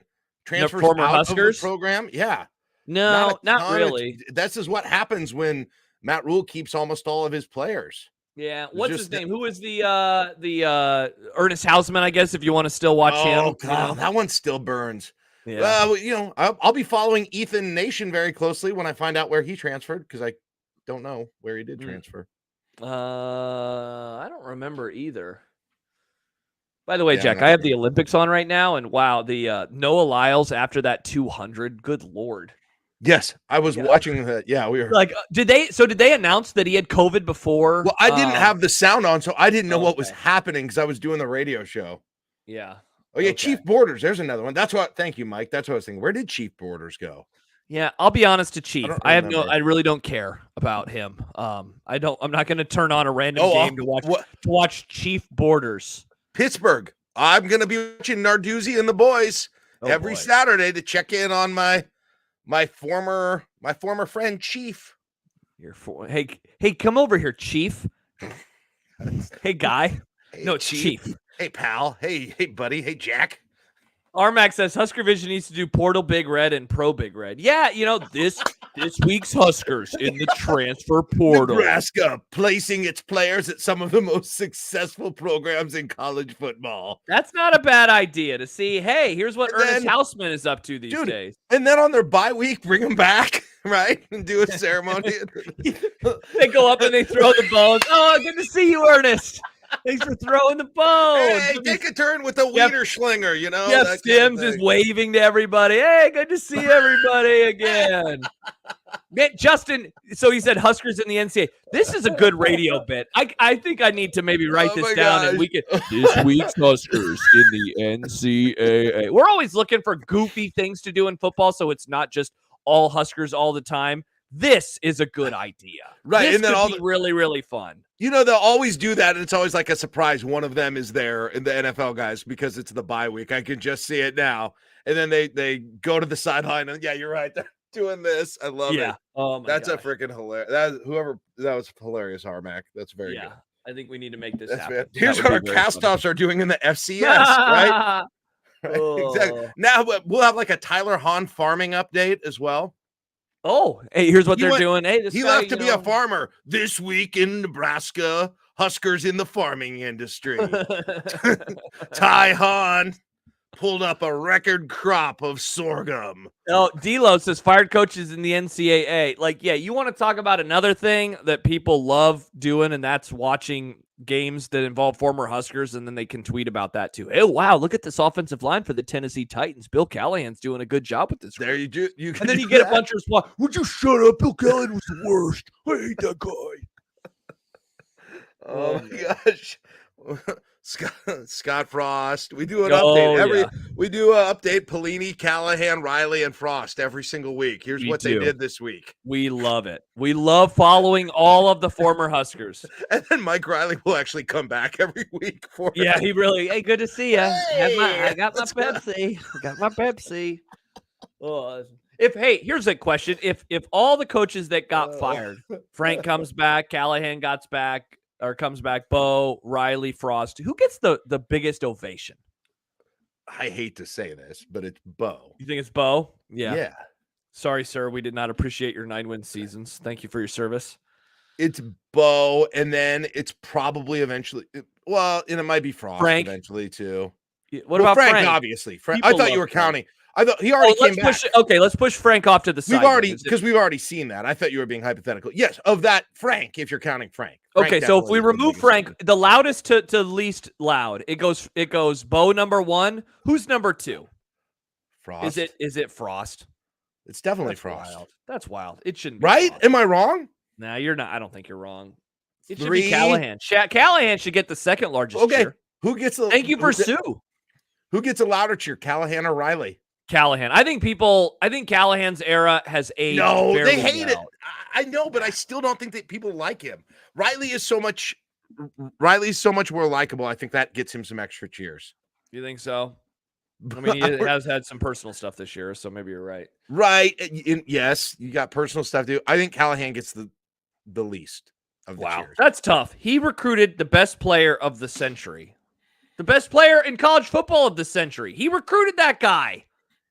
Transfers former out Huskers of the program, yeah. No, not really. This is what happens when Matt Rule keeps almost all of his players. Yeah, what's his name? Who is the Ernest Hausman? I guess if you want to still watch him. Oh God, that one still burns. Yeah, I'll be following Ethan Nation very closely when I find out where he transferred because I don't know where he did transfer. I don't remember either. By the way, Jack, I have the Olympics on right now, and wow, the Noah Lyles after that 200. Good Lord. Yes, I was watching that. Yeah, we were like, did they announce that he had COVID before? Well, I didn't have the sound on, so I didn't know what was happening because I was doing the radio show. Yeah. Oh yeah, Chief Borders. There's another one. That's what. Thank you, Mike. That's what I was thinking. Where did Chief Borders go? Yeah, I'll be honest to Chief. I really don't care about him. I'm not going to turn on a random game to watch Chief Borders. Pittsburgh. I'm going to be watching Narduzzi and the boys every Saturday to check in on my former friend Chief. Hey, come over here, Chief. Hey, guy. Hey, no, Chief. Hey, pal. Hey, buddy. Hey, Jack. Armac says Husker Vision needs to do Portal Big Red and Pro Big Red. Yeah, this week's Huskers in the transfer portal. Nebraska placing its players at some of the most successful programs in college football. That's not a bad idea to see. Hey, here's what Ernest Hausman is up to these days. And then on their bye week, bring them back, right? And do a ceremony. They go up and they throw the bones. Oh, good to see you, Ernest. Thanks for throwing the bone. Hey, take a turn with the Wiener Schlinger, Jeff Sims is waving to everybody. Hey, good to see everybody again. Man, Justin, so he said Huskers in the NCAA. This is a good radio bit. I think I need to maybe write this down and we can. This week's Huskers in the NCAA. We're always looking for goofy things to do in football, so it's not just all Huskers all the time. This is a good idea. Right. This and then could be really, really fun. They'll always do that. And it's always like a surprise. One of them is there in the NFL guys because it's the bye week. I can just see it now. And then they go to the sideline and you're right. They're doing this. I love it. Oh my That's a freaking hilarious. That was hilarious, Harmac. That's very good. I think we need to make this happen. Here's what our cast-offs are doing in the FCS, right? Exactly. Now we'll have like a Tyler Hahn farming update as well. Oh, hey, here's what they're doing. Hey, he left to be a farmer this week in Nebraska. Huskers in the farming industry. Ty Hahn pulled up a record crop of sorghum. Oh, D'Lo says fired coaches in the NCAA. Like, yeah, you want to talk about another thing that people love doing, and that's watching games that involve former Huskers, and then they can tweet about that too. Hey, wow, look at this offensive line for the Tennessee Titans. Bill Callahan's doing a good job with this. There you do. And then you get a bunch of response. Would you shut up? Bill Callahan was the worst. I hate that guy. Oh my gosh. Scott Frost. We do an update we do an update. Pelini, Callahan, Riley, and Frost every single week. Here's what they did this week. We love it. We love following all of the former Huskers. And then Mike Riley will actually come back every week for us. He really. Hey, good to see you. I got my Pepsi. I got my Pepsi. Here's a question. If all the coaches that got fired, Frank comes back, Callahan comes back, Bo, Riley, Frost, who gets the biggest ovation? I hate to say this, but it's Bo. You think it's Bo? Yeah. Yeah. Sorry, sir. We did not appreciate your 9-win seasons. Thank you for your service. It's Bo, and then it's probably eventually. Well, and it might be Frost eventually too. What about Frank? Obviously, Frank. I thought you were counting. I thought he already came back. Let's push Frank off to the side. We've already seen that. I thought you were being hypothetical. Yes, of that Frank, if you're counting Frank. Okay, so if we remove Frank, the loudest to least loud, it goes Bo number 1. Who's number 2? Frost. Is it Frost? It's definitely Frost. Wild. That's wild. It shouldn't be right? Frost. Am I wrong? Nah, you're not. I don't think you're wrong. It should be Callahan. Callahan should get the second largest cheer. Who gets the Thank you for Sue. Who gets a louder cheer, Callahan or Riley? Callahan. I think Callahan's era has aged. No, they hate it. I know, but I still don't think that people like him. Riley's so much more likable. I think that gets him some extra cheers. You think so? I mean, he has had some personal stuff this year, so maybe you're right. Right. Yes, you got personal stuff too. I think Callahan gets the least of the cheers. That's tough. He recruited the best player of the century. The best player in college football of the century. He recruited that guy.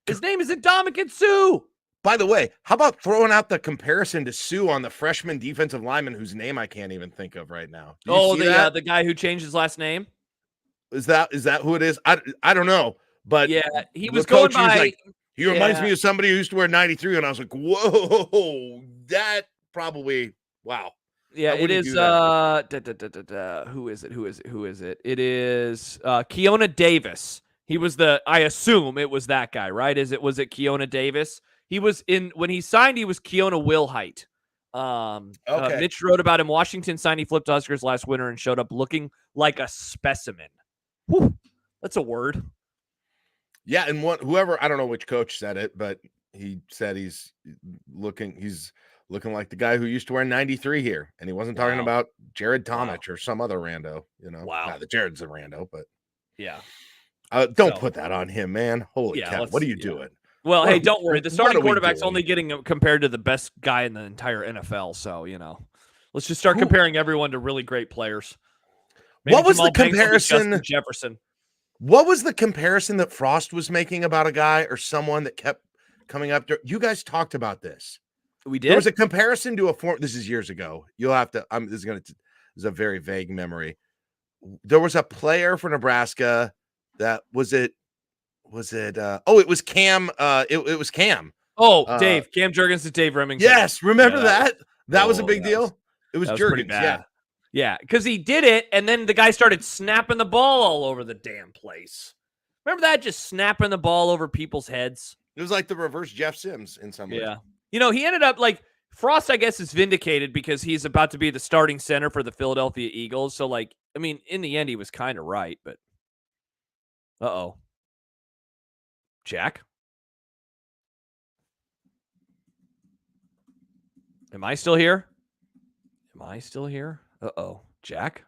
His name is Ndamukong Suh. By the way, how about throwing out the comparison to Sue on the freshman defensive lineman whose name I can't even think of right now? The guy who changed his last name? Is that who it is? I don't know. But yeah, he was going by. He reminds me of somebody who used to wear 93, and I was like, "Whoa, that probably wow." Yeah, it is. Who is it? It is Keona Davis. He was I assume it was that guy, right? Was it Keona Davis? He was when he signed. He was Keona Wilhite. Okay. Mitch wrote about him. Washington signed. He flipped Huskers last winter and showed up looking like a specimen. Whew, that's a word. Yeah, and whoever, I don't know which coach said it, but he said he's looking like the guy who used to wear 93 here, and he wasn't talking about Jared Tomich or some other rando, Wow. Nah, the Jared's a rando, but yeah. Don't put that on him, man. Holy cow, what are you doing? Well, hey, don't worry. The starting quarterback's only getting compared to the best guy in the entire NFL, so, let's just start comparing everyone to really great players. Maybe what was the comparison? Jefferson. What was the comparison that Frost was making about a guy or someone that kept coming up? You guys talked about this. We did. There was a comparison to a form. This is years ago. You'll have to. This is a very vague memory. There was a player for Nebraska that was it. It was Cam. It was Cam. Dave. Cam Jurgens to Dave Remington. Yes, remember that? That was a big deal. It was Jurgens. Yeah. Yeah, because he did it, and then the guy started snapping the ball all over the damn place. Remember that? Just snapping the ball over people's heads. It was like the reverse Jeff Sims in some way. Yeah. He ended up Frost, I guess, is vindicated because he's about to be the starting center for the Philadelphia Eagles. So, in the end, he was kind of right, but Jack? Am I still here? Jack?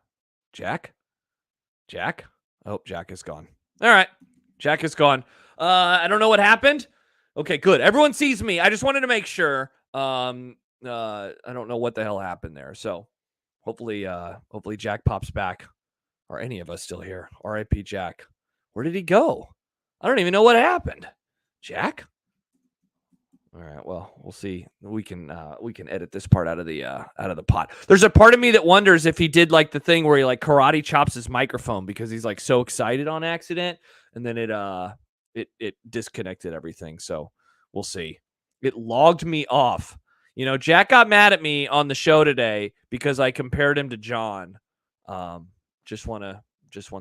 Oh, Jack is gone. All right. Jack is gone. I don't know what happened. Okay, good. Everyone sees me. I just wanted to make sure. I don't know what the hell happened there. So hopefully Jack pops back. Are any of us still here? R.I.P. Jack. Where did he go? I don't even know what happened. Jack? All right. Well, we'll see. We can edit this part out of the pot. There's a part of me that wonders if he did the thing where he karate chops his microphone because he's so excited on accident, and then it disconnected everything. So we'll see. It logged me off. Jack got mad at me on the show today because I compared him to John. Just want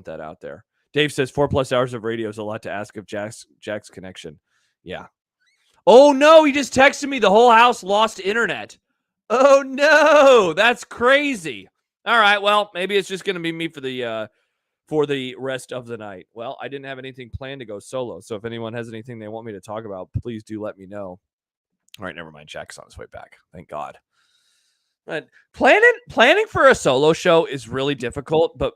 that out there. Dave says 4+ hours of radio is a lot to ask of Jack's connection. Yeah. Oh, no, he just texted me the whole house lost internet. Oh, no, that's crazy. All right, well, maybe it's just going to be me for the rest of the night. Well, I didn't have anything planned to go solo, so if anyone has anything they want me to talk about, please do let me know. All right, never mind. Jack's on his way back. Thank God. But planning for a solo show is really difficult, but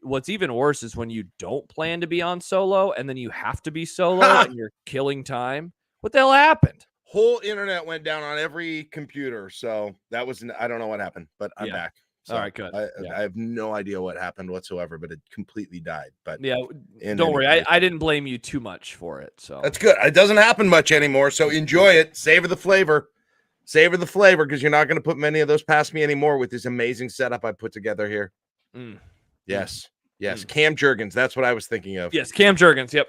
what's even worse is when you don't plan to be on solo and then you have to be solo and you're killing time. What the hell happened? Whole internet went down on every computer. So that was, I don't know what happened, but I'm back. So all right, good. I have no idea what happened whatsoever, but it completely died. But yeah, don't worry. I didn't blame you too much for it. So that's good. It doesn't happen much anymore. So enjoy it. Savor the flavor. Savor the flavor, because you're not going to put many of those past me anymore with this amazing setup I put together here. Yes. Cam Jurgens. That's what I was thinking of. Yes, Cam Jurgens. Yep.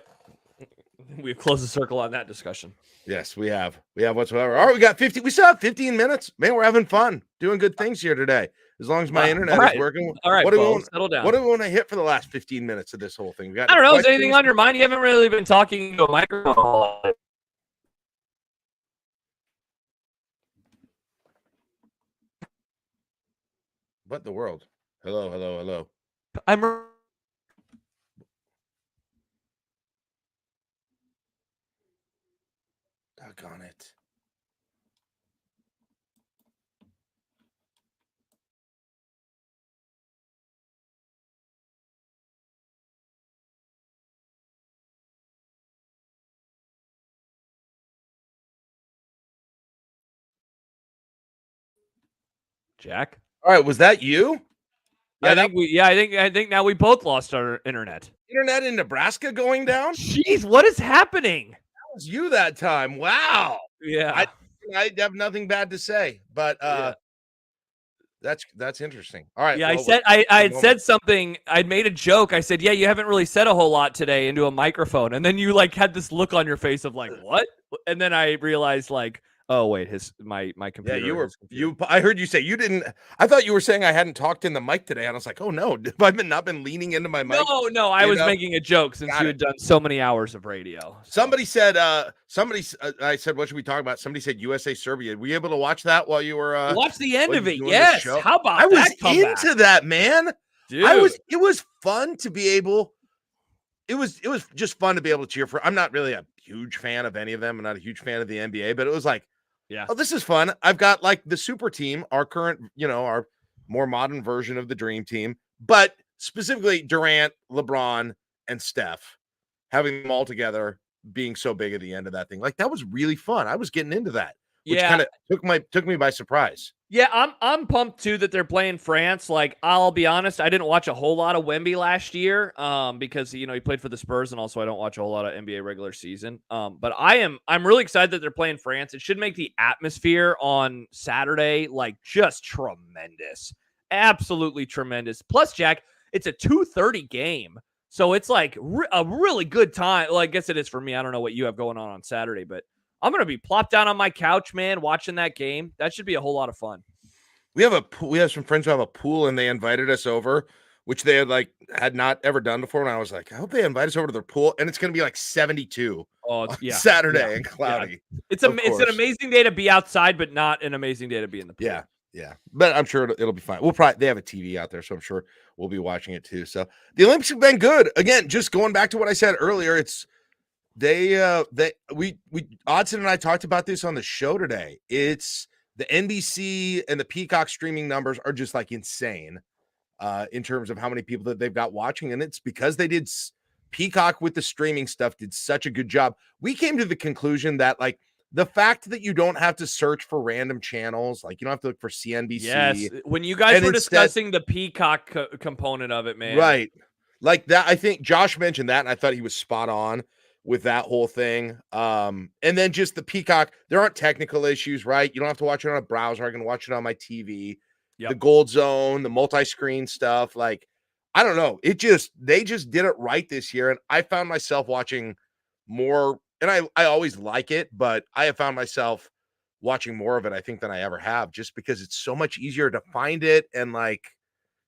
We've closed the circle on that discussion. Yes, we have. Whatsoever. All right, we got 50. We still have 15 minutes. Man, we're having fun. Doing good things here today. As long as my internet is working. All right, settle down. What do we want to hit for the last 15 minutes of this whole thing? I don't know. Is anything on your mind? You haven't really been talking to a microphone. What the world? Hello. Doggone it. Jack. All right, was that you? Yeah, I think now we both lost our internet. Internet in Nebraska going down? Jeez, what is happening? That was you that time. Wow. Yeah. I have nothing bad to say, but that's interesting. All right. Yeah, I had said something. I'd made a joke. I said, "Yeah, you haven't really said a whole lot today into a microphone." And then you like had this look on your face of like, "What?" And then I realized like, "Oh, wait, my computer." Yeah, I heard you say you didn't. I thought you were saying I hadn't talked in the mic today, and I was like, "Oh no, have I not been leaning into my mic?" No, I was making a joke since you had done so many hours of radio. So. Somebody said, I said, "What should we talk about?" Somebody said USA Serbia. Were you able to watch that while you were? Watch the end of it. Yes. How about that? I was into that, man. Dude. It was fun to be able. It was just fun to be able to cheer for. I'm not really a huge fan of any of them. I'm not a huge fan of the NBA, but it was like, yeah. Oh, this is fun. I've got like the super team, our current, our more modern version of the dream team, but specifically Durant, LeBron, and Steph, having them all together, being so big at the end of that thing. Like that was really fun. I was getting into that, which kind of took me by surprise. Yeah, I'm pumped too that they're playing France. Like, I'll be honest, I didn't watch a whole lot of Wemby last year, because he played for the Spurs, and also I don't watch a whole lot of NBA regular season. But I'm really excited that they're playing France. It should make the atmosphere on Saturday like just tremendous, absolutely tremendous. Plus, Jack, it's a 2:30 game, so it's like a really good time. Well, I guess it is for me. I don't know what you have going on Saturday, but I'm going to be plopped down on my couch, man, watching that game. That should be a whole lot of fun. We have some friends who have a pool, and they invited us over, which they had not ever done before. And I was like, I hope they invite us over to their pool. And it's going to be like 72 on Saturday and cloudy. Yeah. It's an amazing day to be outside, but not an amazing day to be in the pool. Yeah. But I'm sure it'll be fine. They have a TV out there, so I'm sure we'll be watching it too. So the Olympics have been good. Again, just going back to what I said earlier, Odson and I talked about this on the show today. It's the NBC and the Peacock streaming numbers are just like insane in terms of how many people that they've got watching. And it's because they did Peacock with the streaming stuff did such a good job. We came to the conclusion that like the fact that you don't have to search for random channels, like you don't have to look for CNBC. Yes. When you guys were discussing the Peacock component of it, man. Right. Like that. I think Josh mentioned that, and I thought he was spot on with that whole thing. And then just the Peacock, there aren't technical issues, right? You don't have to watch it on a browser. I can watch it on my TV. Yep. The Gold Zone, the multi-screen stuff. Like, I don't know. They just did it right this year. And I found myself watching more, and I always like it, but I have found myself watching more of it, I think, than I ever have, just because it's so much easier to find it. And like,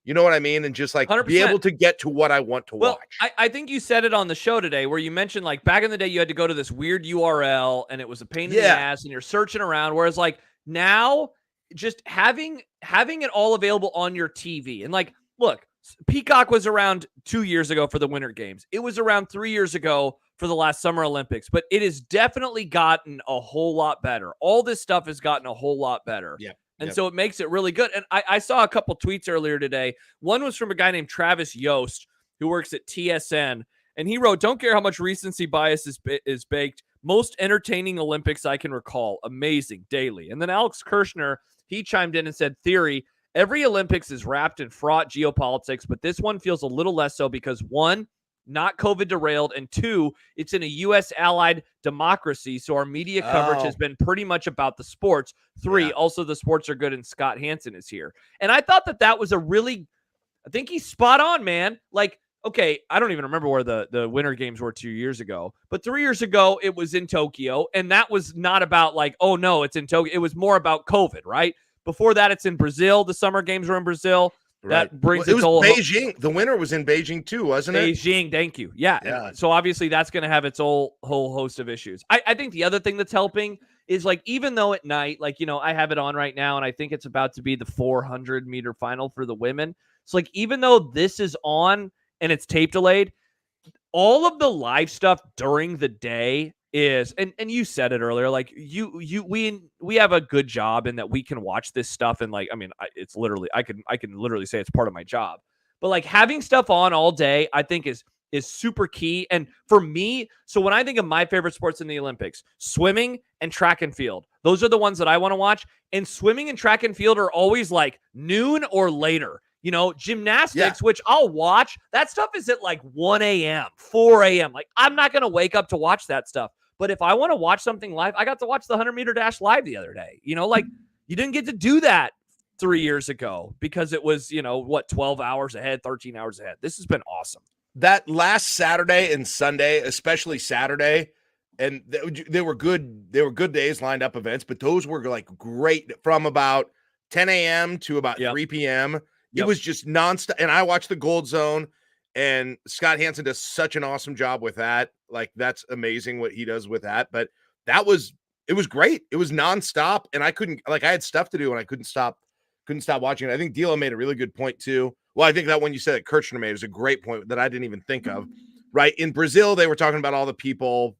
you know what I mean? And just like 100%. Be able to get to what I want to watch. I think you said it on the show today where you mentioned like back in the day, you had to go to this weird URL and it was a pain in the ass and you're searching around. Whereas like now just having it all available on your TV, and like, look, Peacock was around 2 years ago for the Winter Games. It was around 3 years ago for the last Summer Olympics, but it has definitely gotten a whole lot better. All this stuff has gotten a whole lot better. Yeah. And so it makes it really good. And I saw a couple tweets earlier today. One was from a guy named Travis Yost, who works at TSN. And he wrote, "Don't care how much recency bias is baked. Most entertaining Olympics I can recall. Amazing. Daily." And then Alex Kirshner, he chimed in and said, "Theory, every Olympics is wrapped in fraught geopolitics, but this one feels a little less so because one, not COVID derailed, and two, it's in a U.S. allied democracy, so our media coverage has been pretty much about the sports. Three, also the sports are good, and Scott Hansen is here. And I thought that was I think he's spot on, man. Like, okay, I don't even remember where the Winter Games were 2 years ago, but 3 years ago, it was in Tokyo, and that was not about like, oh, no, it's in Tokyo. It was more about COVID, right? Before that, it's in Brazil. The Summer Games were in Brazil. Right. That brings it was Beijing. The winter was in Beijing too, wasn't it? Beijing, thank you. Yeah. So obviously that's going to have its whole host of issues. I think the other thing that's helping is like, even though at night, like, I have it on right now and I think it's about to be the 400-meter final for the women. So like, even though this is on and it's tape delayed, all of the live stuff during the day is, and you said it earlier, like we have a good job in that we can watch this stuff. And like, I mean, it's literally, I can literally say it's part of my job, but like having stuff on all day, I think is super key. And for me, so when I think of my favorite sports in the Olympics, swimming and track and field, those are the ones that I want to watch. And swimming and track and field are always like noon or later. Gymnastics, which I'll watch, that stuff is at like 1 a.m., 4 a.m. Like, I'm not going to wake up to watch that stuff. But if I want to watch something live, I got to watch the 100-meter dash live the other day. Like, you didn't get to do that 3 years ago because it was, 12 hours ahead, 13 hours ahead. This has been awesome. That last Saturday and Sunday, especially Saturday, and they were good. They were good days, lined up events, but those were like great from about 10 a.m. to about 3 p.m. It was just nonstop. And I watched the Gold Zone, and Scott Hansen does such an awesome job with that. Like, that's amazing what he does with that. But it was great. It was nonstop. And I had stuff to do and I couldn't stop watching it. I think Dilo made a really good point too. Well, I think that one you said that Kirchner made is a great point that I didn't even think of, right? In Brazil, they were talking about all the people,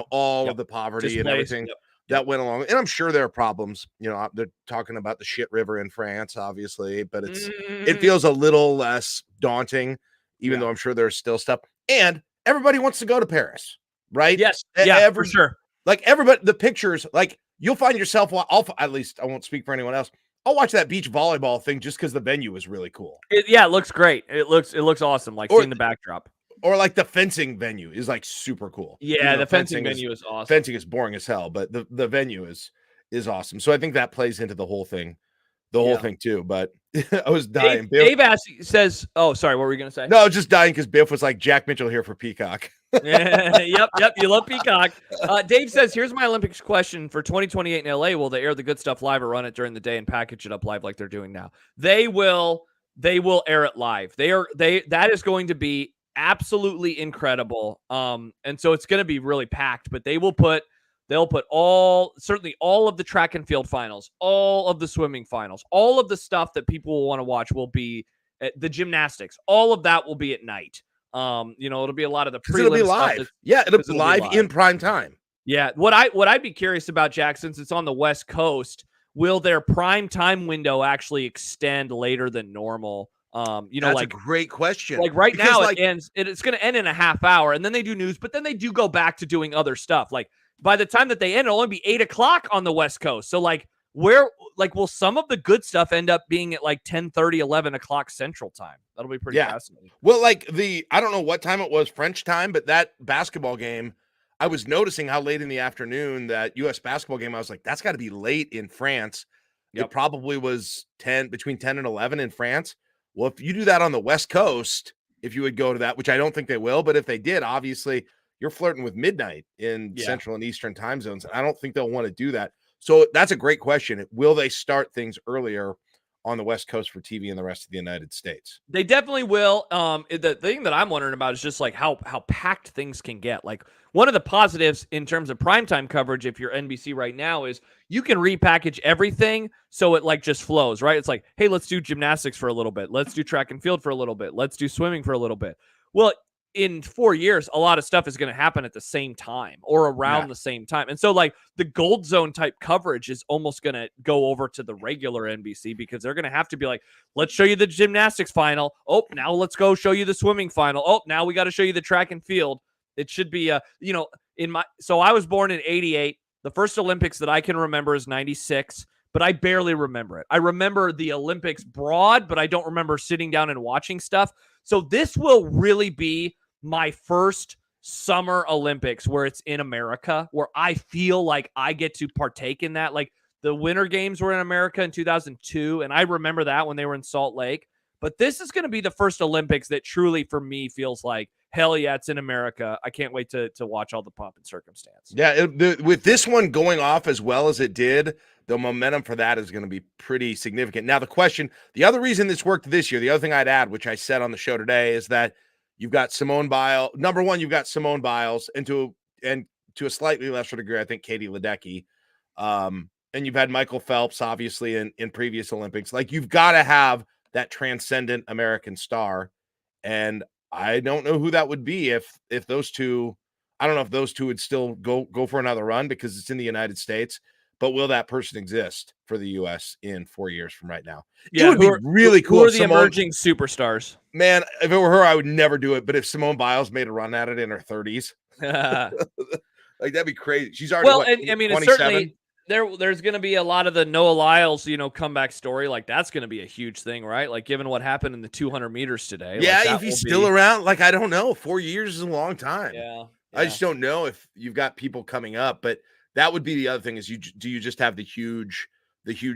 all of the poverty and everything that went along. And I'm sure there are problems, they're talking about the shit river in France, obviously, but it feels a little less daunting, even though I'm sure there's still stuff. And everybody wants to go to Paris, right? Yes. Yeah, for sure. Like everybody, the pictures, like you'll find yourself, at least I won't speak for anyone else. I'll watch that beach volleyball thing just because the venue is really cool. It looks great. It looks awesome. Like seeing the backdrop. Or like the fencing venue is like super cool. Yeah, the fencing venue is awesome. Fencing is boring as hell, but the venue is awesome. So I think that plays into the whole thing, whole thing too. But I was dying. Dave says, "Oh, sorry, what were you gonna say?" No, I was just dying because Biff was like, Jack Mitchell here for Peacock. Yep. You love Peacock. Dave says, "Here's my Olympics question for 2028 in LA. Will they air the good stuff live or run it during the day and package it up live like they're doing now?" They will air it live. That is going to be absolutely incredible. And so it's going to be really packed, but they'll put certainly all of the track and field finals, all of the swimming finals, all of the stuff that people will want to watch will be at the gymnastics. All of that will be at night. It'll be a lot of the prelim. It'll be live. It'll be live in prime time. Yeah. What I'd be curious about, Jack, since it's on the West Coast, will their prime time window actually extend later than normal? That's a great question. Like right now, it ends. It's going to end in a half hour, and then they do news, but then they do go back to doing other stuff. Like by the time that they end, it'll only be 8 o'clock on the West Coast. So like, will some of the good stuff end up being at like 10:30, 11 o'clock Central Time? That'll be pretty fascinating. Well, like I don't know what time it was French time, but that basketball game, I was noticing how late in the afternoon that U.S. basketball game. I was like, that's got to be late in France. It probably was between 10 and 11 in France. Well, if you do that on the West Coast, if you would go to that, which I don't think they will, but if they did, obviously you're flirting with midnight in Central and Eastern time zones. I don't think they'll want to do that. So that's a great question. Will they start things earlier on the West Coast for TV in the rest of the United States? They definitely will. The thing that I'm wondering about is just like how packed things can get. Like one of the positives in terms of primetime coverage, if you're NBC right now, is you can repackage everything so it like just flows, right? It's like, hey, let's do gymnastics for a little bit. Let's do track and field for a little bit. Let's do swimming for a little bit. Well, in 4 years, a lot of stuff is going to happen at the same time or around the same time. And so like the Gold Zone type coverage is almost going to go over to the regular NBC because they're going to have to be like, let's show you the gymnastics final. Oh, now let's go show you the swimming final. Oh, now we got to show you the track and field. It should be, so I was born in 88. The first Olympics that I can remember is 96. but I barely remember it. I remember the Olympics broad, but I don't remember sitting down and watching stuff. So this will really be my first summer Olympics where it's in America, where I feel like I get to partake in that. Like the Winter Games were in America in 2002, and I remember that when they were in Salt Lake. But this is going to be the first Olympics that truly, for me, feels like, hell yeah, it's in America. I can't wait to watch all the pomp and circumstance. Yeah, with this one going off as well as it did, the momentum for that is going to be pretty significant. Now, the other reason this worked this year, the other thing I'd add, which I said on the show today, is that you've got Simone Biles. Number one, you've got Simone Biles, and to a slightly lesser degree, I think Katie Ledecky. And you've had Michael Phelps, obviously, in previous Olympics. Like, you've got to have that transcendent American star. And I don't know who that would be if those two, I don't know if those two would still go for another run because it's in the United States, but will that person exist for the U.S. in 4 years from right now? Yeah, it would be really cool. Who are the emerging superstars? Man, if it were her, I would never do it. But if Simone Biles made a run at it in her 30s, like, that'd be crazy. She's already, and I mean, it's certainly there's going to be a lot of the Noah Lyles, comeback story. Like, that's going to be a huge thing, right? Like, given what happened in the 200 meters today. Yeah, like, if he's still around, like, I don't know. 4 years is a long time. Yeah. I just don't know if you've got people coming up, but that would be the other thing is do you just have the huge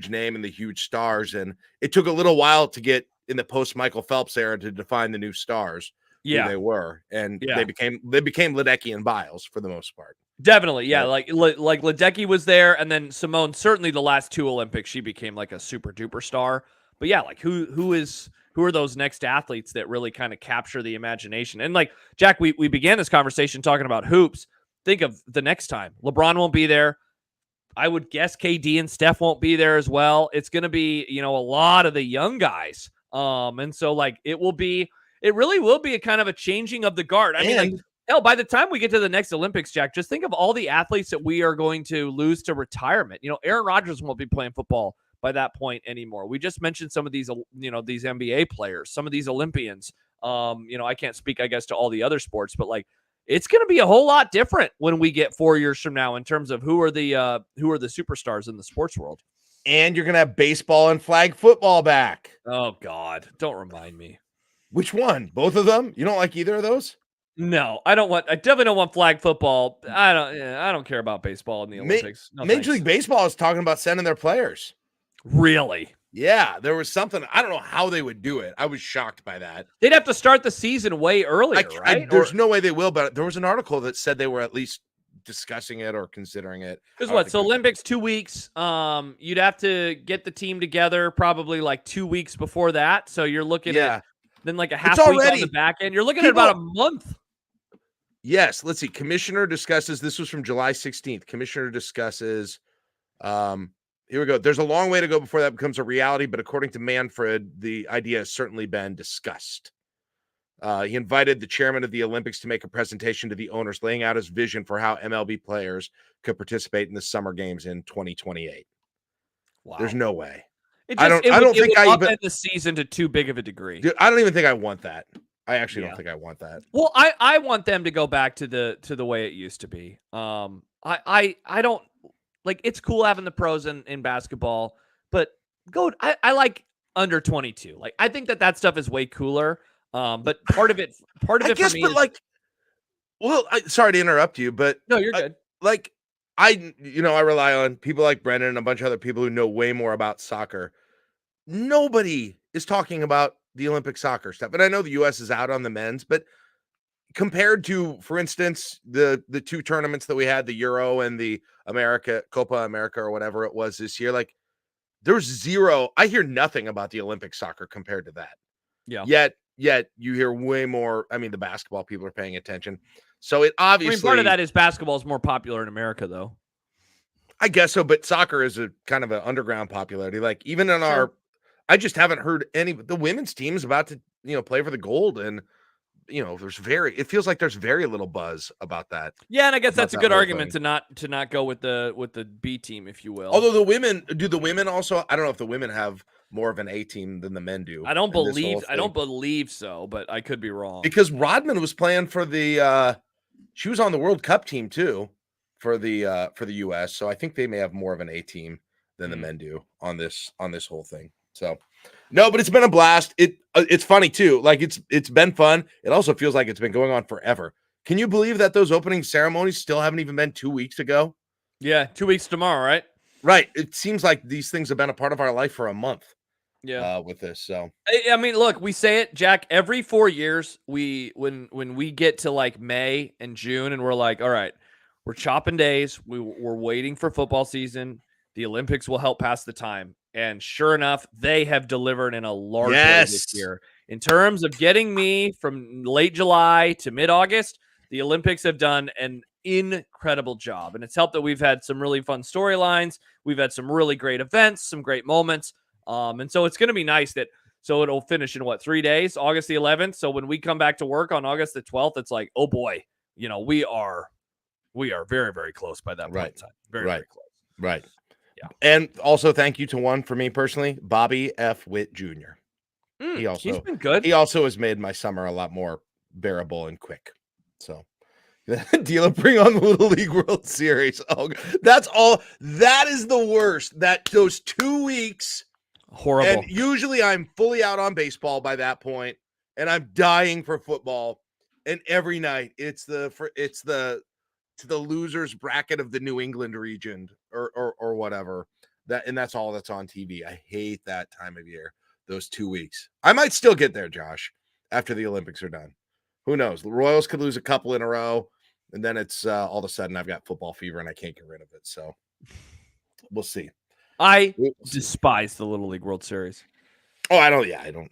name and the huge stars? And it took a little while to get in the post Michael Phelps era to define the new stars. Yeah, who they were, and they became Ledecky and Biles for the most part. Definitely, yeah. Like Ledecky was there, and then Simone. Certainly, the last two Olympics, she became like a super duper star. But yeah, like who are those next athletes that really kind of capture the imagination? And like Jack, we began this conversation talking about hoops. Think of the next time LeBron won't be there. I would guess KD and Steph won't be there as well. It's going to be a lot of the young guys. And so like it really will be a kind of a changing of the guard. I mean, like, hell, by the time we get to the next Olympics, Jack, just think of all the athletes that we are going to lose to retirement. Aaron Rodgers won't be playing football by that point anymore. We just mentioned some of these, these NBA players, some of these Olympians. I can't speak, I guess, to all the other sports, but like, it's going to be a whole lot different when we get 4 years from now in terms of who are the superstars in the sports world. And you're going to have baseball and flag football back. Oh God, don't remind me. Which one? Both of them? You don't like either of those? No, I definitely don't want flag football. I don't care about baseball in the Olympics. Major League Baseball is talking about sending their players. Really? Yeah, there was something. I don't know how they would do it. I was shocked by that. They'd have to start the season way earlier, right? There's no way they will, but there was an article that said they were at least discussing it or considering it. Because what? So Olympics 2 weeks. You'd have to get the team together probably like 2 weeks before that. So you're looking at then like a half week on the back end. You're looking at about a month. Yes. Let's see. Commissioner discusses. This was from July 16th. Commissioner discusses. Here we go. There's a long way to go before that becomes a reality, but according to Manfred, the idea has certainly been discussed. He invited the chairman of the Olympics to make a presentation to the owners, laying out his vision for how MLB players could participate in the summer games in 2028. Wow. There's no way. I don't think I even the season to too big of a degree. Dude, I don't even think I want that. I actually don't think I want that. Well, I want them to go back to the way it used to be. I don't like, it's cool having the pros in basketball, but I like under 22. Like, I think that stuff is way cooler. But part of it for me is, like, well, sorry to interrupt you, but no, you're good. I rely on people like Brennan and a bunch of other people who know way more about soccer. Nobody is talking about the Olympic soccer stuff. And I know the U.S. is out on the men's, but compared to, for instance, the two tournaments that we had, the Euro and the Copa America or whatever it was this year, like, there's zero. I hear nothing about the Olympic soccer compared to that. Yeah. Yet you hear way more. I mean, the basketball people are paying attention. So it obviously, part of that is basketball is more popular in America, though. I guess so, but soccer is a kind of an underground popularity. Like, even in I just haven't heard the women's team is about to, play for the gold, and it feels like there's very little buzz about that. Yeah, and I guess that's a good argument to not go with the B team, if you will. Although the women also, I don't know if the women have more of an A team than the men do. I don't believe so, but I could be wrong. Because Rodman was playing for she was on the World Cup team too for the US, so I think they may have more of an A team than the men do on this whole thing. So no, but it's been a blast. It's funny too. Like it's been fun. It also feels like it's been going on forever. Can you believe that those opening ceremonies still haven't even been 2 weeks ago? Yeah, 2 weeks tomorrow, right? Right. It seems like these things have been a part of our life for a month. Yeah. With this. So I mean, look, we say it, Jack, every 4 years, when we get to like May and June and we're like, all right, we're chopping days. We're waiting for football season. The Olympics will help pass the time. And sure enough, they have delivered in a large way this year. In terms of getting me from late July to mid-August, the Olympics have done an incredible job. And it's helped that we've had some really fun storylines. We've had some really great events, some great moments. And so it's going to be nice so it'll finish in 3 days, August the 11th. So when we come back to work on August the 12th, it's like, oh boy, we are very, very close by that point in time. Very, very close. Right. Yeah. And also thank you to one for me personally, Bobby F. Witt Jr. He's been good. He also has made my summer a lot more bearable and quick. So deal of bring on the Little League World Series. Oh, that's all. That is the worst. Those 2 weeks. Horrible. And usually I'm fully out on baseball by that point, and I'm dying for football. And every night it's the losers bracket of the New England region or whatever. That's all that's on TV. I hate that time of year. Those 2 weeks. I might still get there, Josh, after the Olympics are done. Who knows? The Royals could lose a couple in a row, and then it's all of a sudden I've got football fever and I can't get rid of it. So we'll see. I despise the Little League World Series. Oh, I don't.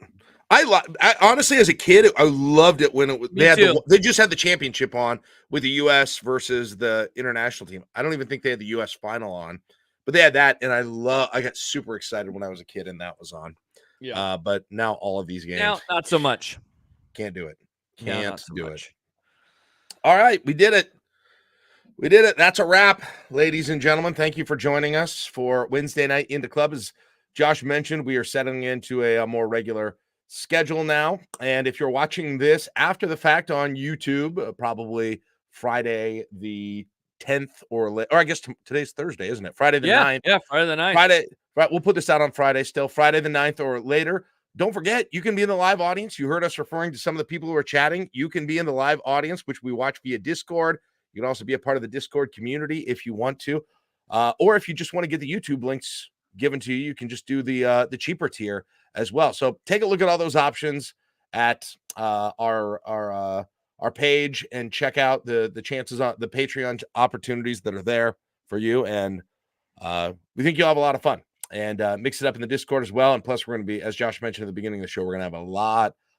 I honestly, as a kid, I loved it when they just had the championship on with the U.S. versus the international team. I don't even think they had the U.S. final on, but they had that, and I got super excited when I was a kid, and that was on. Yeah. But now all of these games, now not so much. Can't do it. Can't do it. All right, we did it. That's a wrap, ladies and gentlemen. Thank you for joining us for Wednesday night into club. As Josh mentioned, we are settling into a more regular schedule now. And if you're watching this after the fact on YouTube, probably Friday the 10th or I guess today's Thursday, isn't it? Friday the 9th. Yeah, Friday the 9th. Right, we'll put this out on Friday still. Friday the 9th or later. Don't forget, you can be in the live audience. You heard us referring to some of the people who are chatting. You can be in the live audience, which we watch via Discord. You can also be a part of the Discord community if you want to, or if you just want to get the YouTube links given to you, you can just do the cheaper tier as well. So take a look at all those options at our page and check out the chances on the Patreon opportunities that are there for you. And we think you'll have a lot of fun and mix it up in the Discord as well. And plus, we're going to be, as Josh mentioned at the beginning of the show, we're going to have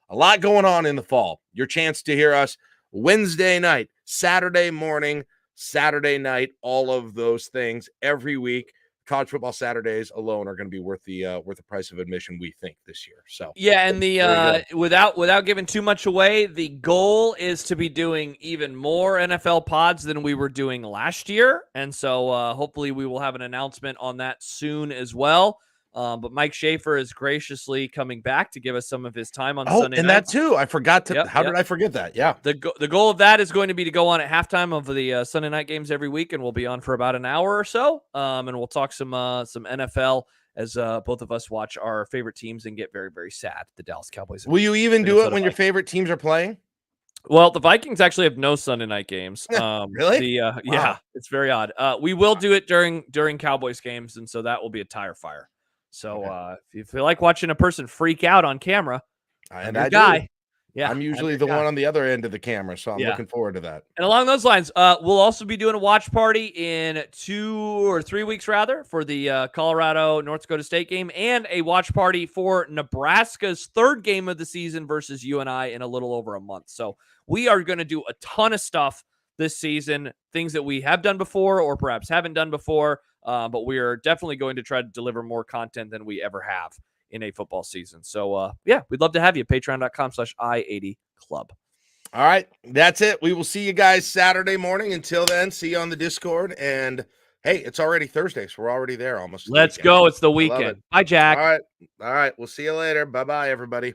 a lot going on in the fall. Your chance to hear us Wednesday night, Saturday morning, Saturday night, all of those things every week. College football Saturdays alone are going to be worth the price of admission, we think, this year. So yeah, and the without giving too much away, the goal is to be doing even more NFL pods than we were doing last year, and so hopefully we will have an announcement on that soon as well. But Mike Schaefer is graciously coming back to give us some of his time on Sunday and nights. that too. I forgot to. How did I forget that? Yeah. The goal of that is going to be to go on at halftime of the Sunday night games every week, and we'll be on for about an hour or so. And we'll talk some NFL as both of us watch our favorite teams and get very, very sad. The Dallas Cowboys. Will you even do it when your favorite teams are playing? Well, the Vikings actually have no Sunday night games. Really? Wow. Yeah, it's very odd. We will do it during Cowboys games, and so that will be a tire fire. So if you feel like watching a person freak out on camera, and I do. Yeah, I'm usually the one on the other end of the camera, so I'm looking forward to that. And along those lines, we'll also be doing a watch party in 2 or 3 weeks, rather, for the Colorado North Dakota State game, and a watch party for Nebraska's third game of the season versus UNI in a little over a month. So we are going to do a ton of stuff this season, things that we have done before or perhaps haven't done before. But we are definitely going to try to deliver more content than we ever have in a football season. So, we'd love to have you. Patreon.com/I80Club. All right. That's it. We will see you guys Saturday morning. Until then, see you on the Discord. And, hey, it's already Thursday, so we're already there almost. Let's go. It's the weekend. Bye, Jack. All right. We'll see you later. Bye-bye, everybody.